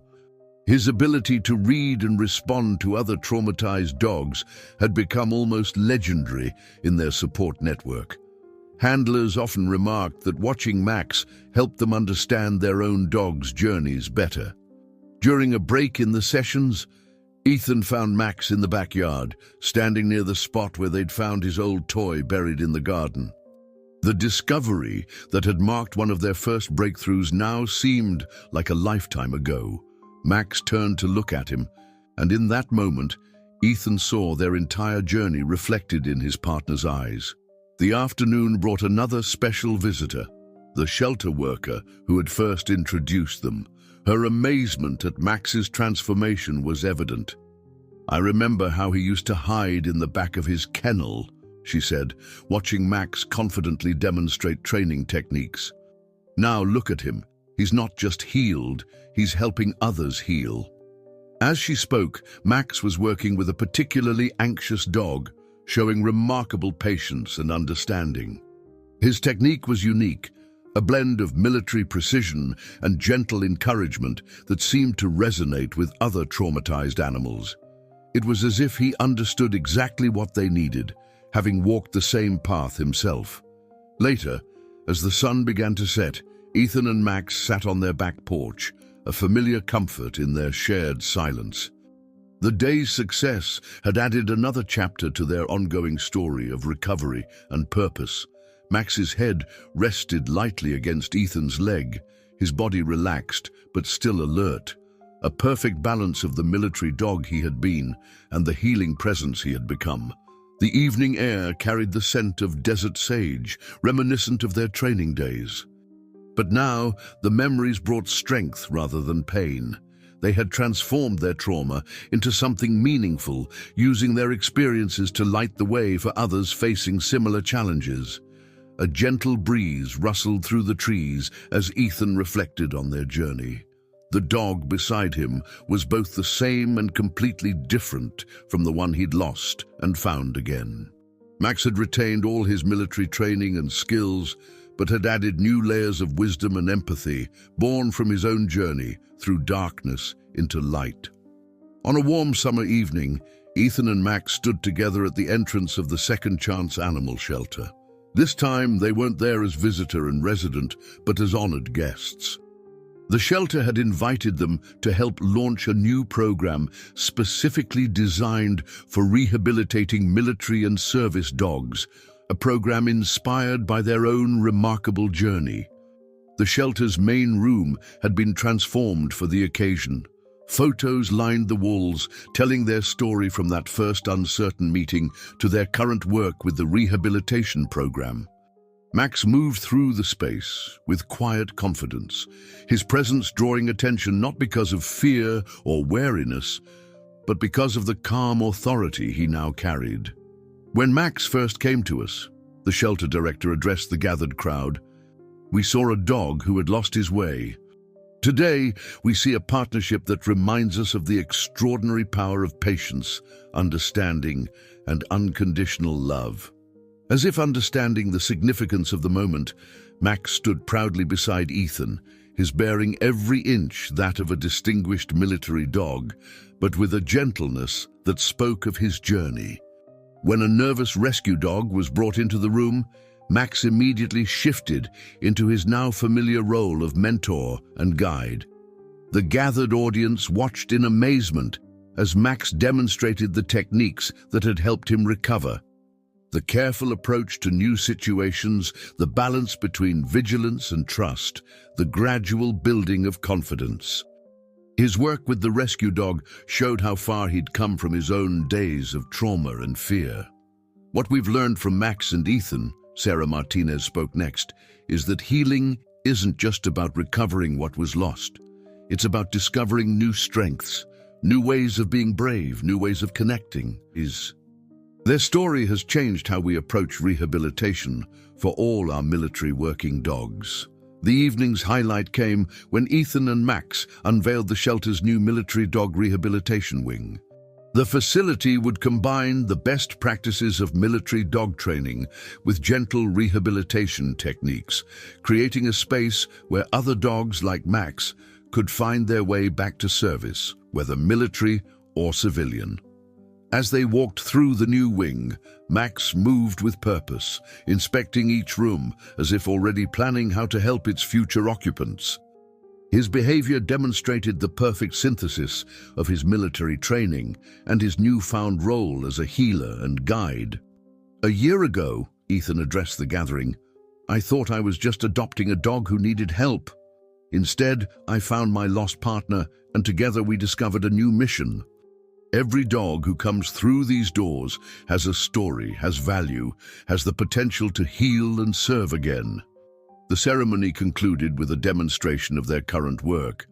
His ability to read and respond to other traumatized dogs had become almost legendary in their support network. Handlers often remarked that watching Max helped them understand their own dog's journeys better. During a break in the sessions, Ethan found Max in the backyard, standing near the spot where they'd found his old toy buried in the garden. The discovery that had marked one of their first breakthroughs now seemed like a lifetime ago. Max turned to look at him, and in that moment, Ethan saw their entire journey reflected in his partner's eyes. The afternoon brought another special visitor, the shelter worker who had first introduced them. Her amazement at Max's transformation was evident. "I remember how he used to hide in the back of his kennel," she said, watching Max confidently demonstrate training techniques. "Now look at him. He's not just healed, he's helping others heal." As she spoke, Max was working with a particularly anxious dog, showing remarkable patience and understanding. His technique was unique, a blend of military precision and gentle encouragement that seemed to resonate with other traumatized animals. It was as if he understood exactly what they needed, having walked the same path himself. Later, as the sun began to set, Ethan and Max sat on their back porch, a familiar comfort in their shared silence. The day's success had added another chapter to their ongoing story of recovery and purpose. Max's head rested lightly against Ethan's leg, his body relaxed but still alert, a perfect balance of the military dog he had been and the healing presence he had become. The evening air carried the scent of desert sage, reminiscent of their training days. But now, the memories brought strength rather than pain. They had transformed their trauma into something meaningful, using their experiences to light the way for others facing similar challenges. A gentle breeze rustled through the trees as Ethan reflected on their journey. The dog beside him was both the same and completely different from the one he'd lost and found again. Max had retained all his military training and skills, but had added new layers of wisdom and empathy, born from his own journey through darkness into light. On a warm summer evening, Ethan and Max stood together at the entrance of the Second Chance Animal Shelter. This time, they weren't there as visitor and resident, but as honored guests. The shelter had invited them to help launch a new program specifically designed for rehabilitating military and service dogs, a program inspired by their own remarkable journey. The shelter's main room had been transformed for the occasion. Photos lined the walls, telling their story from that first uncertain meeting to their current work with the rehabilitation program. Max moved through the space with quiet confidence, his presence drawing attention not because of fear or wariness, but because of the calm authority he now carried. When Max first came to us, the shelter director addressed the gathered crowd, we saw a dog who had lost his way. Today, we see a partnership that reminds us of the extraordinary power of patience, understanding, and unconditional love. As if understanding the significance of the moment, Max stood proudly beside Ethan, his bearing every inch that of a distinguished military dog, but with a gentleness that spoke of his journey. When a nervous rescue dog was brought into the room, Max immediately shifted into his now familiar role of mentor and guide. The gathered audience watched in amazement as Max demonstrated the techniques that had helped him recover. The careful approach to new situations, the balance between vigilance and trust, the gradual building of confidence. His work with the rescue dog showed how far he'd come from his own days of trauma and fear. What we've learned from Max and Ethan, Sarah Martinez spoke next, is that healing isn't just about recovering what was lost. It's about discovering new strengths, new ways of being brave, new ways of connecting. Their story has changed how we approach rehabilitation for all our military working dogs. The evening's highlight came when Ethan and Max unveiled the shelter's new military dog rehabilitation wing. The facility would combine the best practices of military dog training with gentle rehabilitation techniques, creating a space where other dogs like Max could find their way back to service, whether military or civilian. As they walked through the new wing, Max moved with purpose, inspecting each room as if already planning how to help its future occupants. His behavior demonstrated the perfect synthesis of his military training and his newfound role as a healer and guide. "A year ago," Ethan addressed the gathering, "I thought I was just adopting a dog who needed help. Instead, I found my lost partner, and together we discovered a new mission. Every dog who comes through these doors has a story, has value, has the potential to heal and serve again." The ceremony concluded with a demonstration of their current work.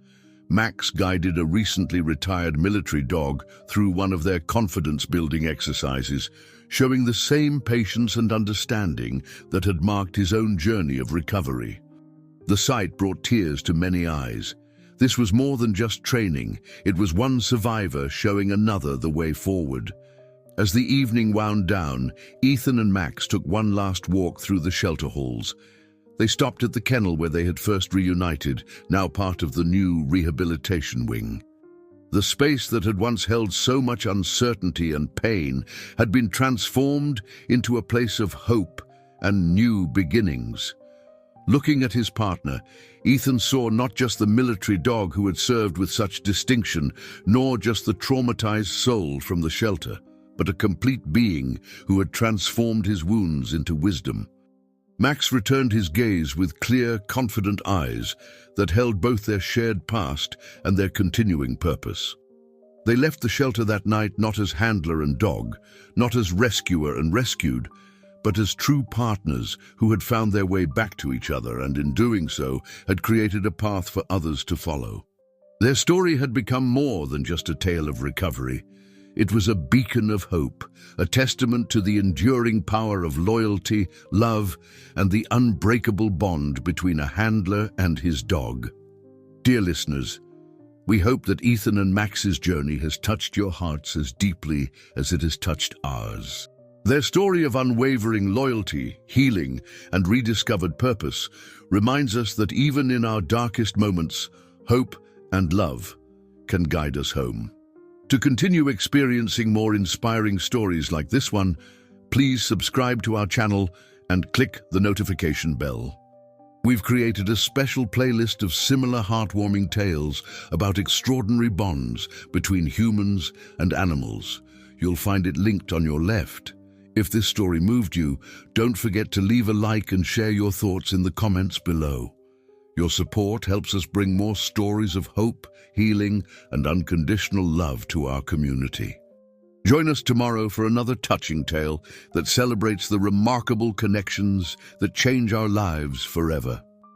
Max guided a recently retired military dog through one of their confidence-building exercises, showing the same patience and understanding that had marked his own journey of recovery. The sight brought tears to many eyes. This was more than just training. It was one survivor showing another the way forward. As the evening wound down, Ethan and Max took one last walk through the shelter halls. They stopped at the kennel where they had first reunited, now part of the new rehabilitation wing. The space that had once held so much uncertainty and pain had been transformed into a place of hope and new beginnings. Looking at his partner, Ethan saw not just the military dog who had served with such distinction, nor just the traumatized soul from the shelter, but a complete being who had transformed his wounds into wisdom. Max returned his gaze with clear, confident eyes that held both their shared past and their continuing purpose. They left the shelter that night not as handler and dog, not as rescuer and rescued, but as true partners who had found their way back to each other and in doing so had created a path for others to follow. Their story had become more than just a tale of recovery. It was a beacon of hope, a testament to the enduring power of loyalty, love, and the unbreakable bond between a handler and his dog. Dear listeners, we hope that Ethan and Max's journey has touched your hearts as deeply as it has touched ours. Their story of unwavering loyalty, healing, and rediscovered purpose reminds us that even in our darkest moments, hope and love can guide us home. To continue experiencing more inspiring stories like this one, please subscribe to our channel and click the notification bell. We've created a special playlist of similar heartwarming tales about extraordinary bonds between humans and animals. You'll find it linked on your left. If this story moved you, don't forget to leave a like and share your thoughts in the comments below. Your support helps us bring more stories of hope, healing, and unconditional love to our community. Join us tomorrow for another touching tale that celebrates the remarkable connections that change our lives forever.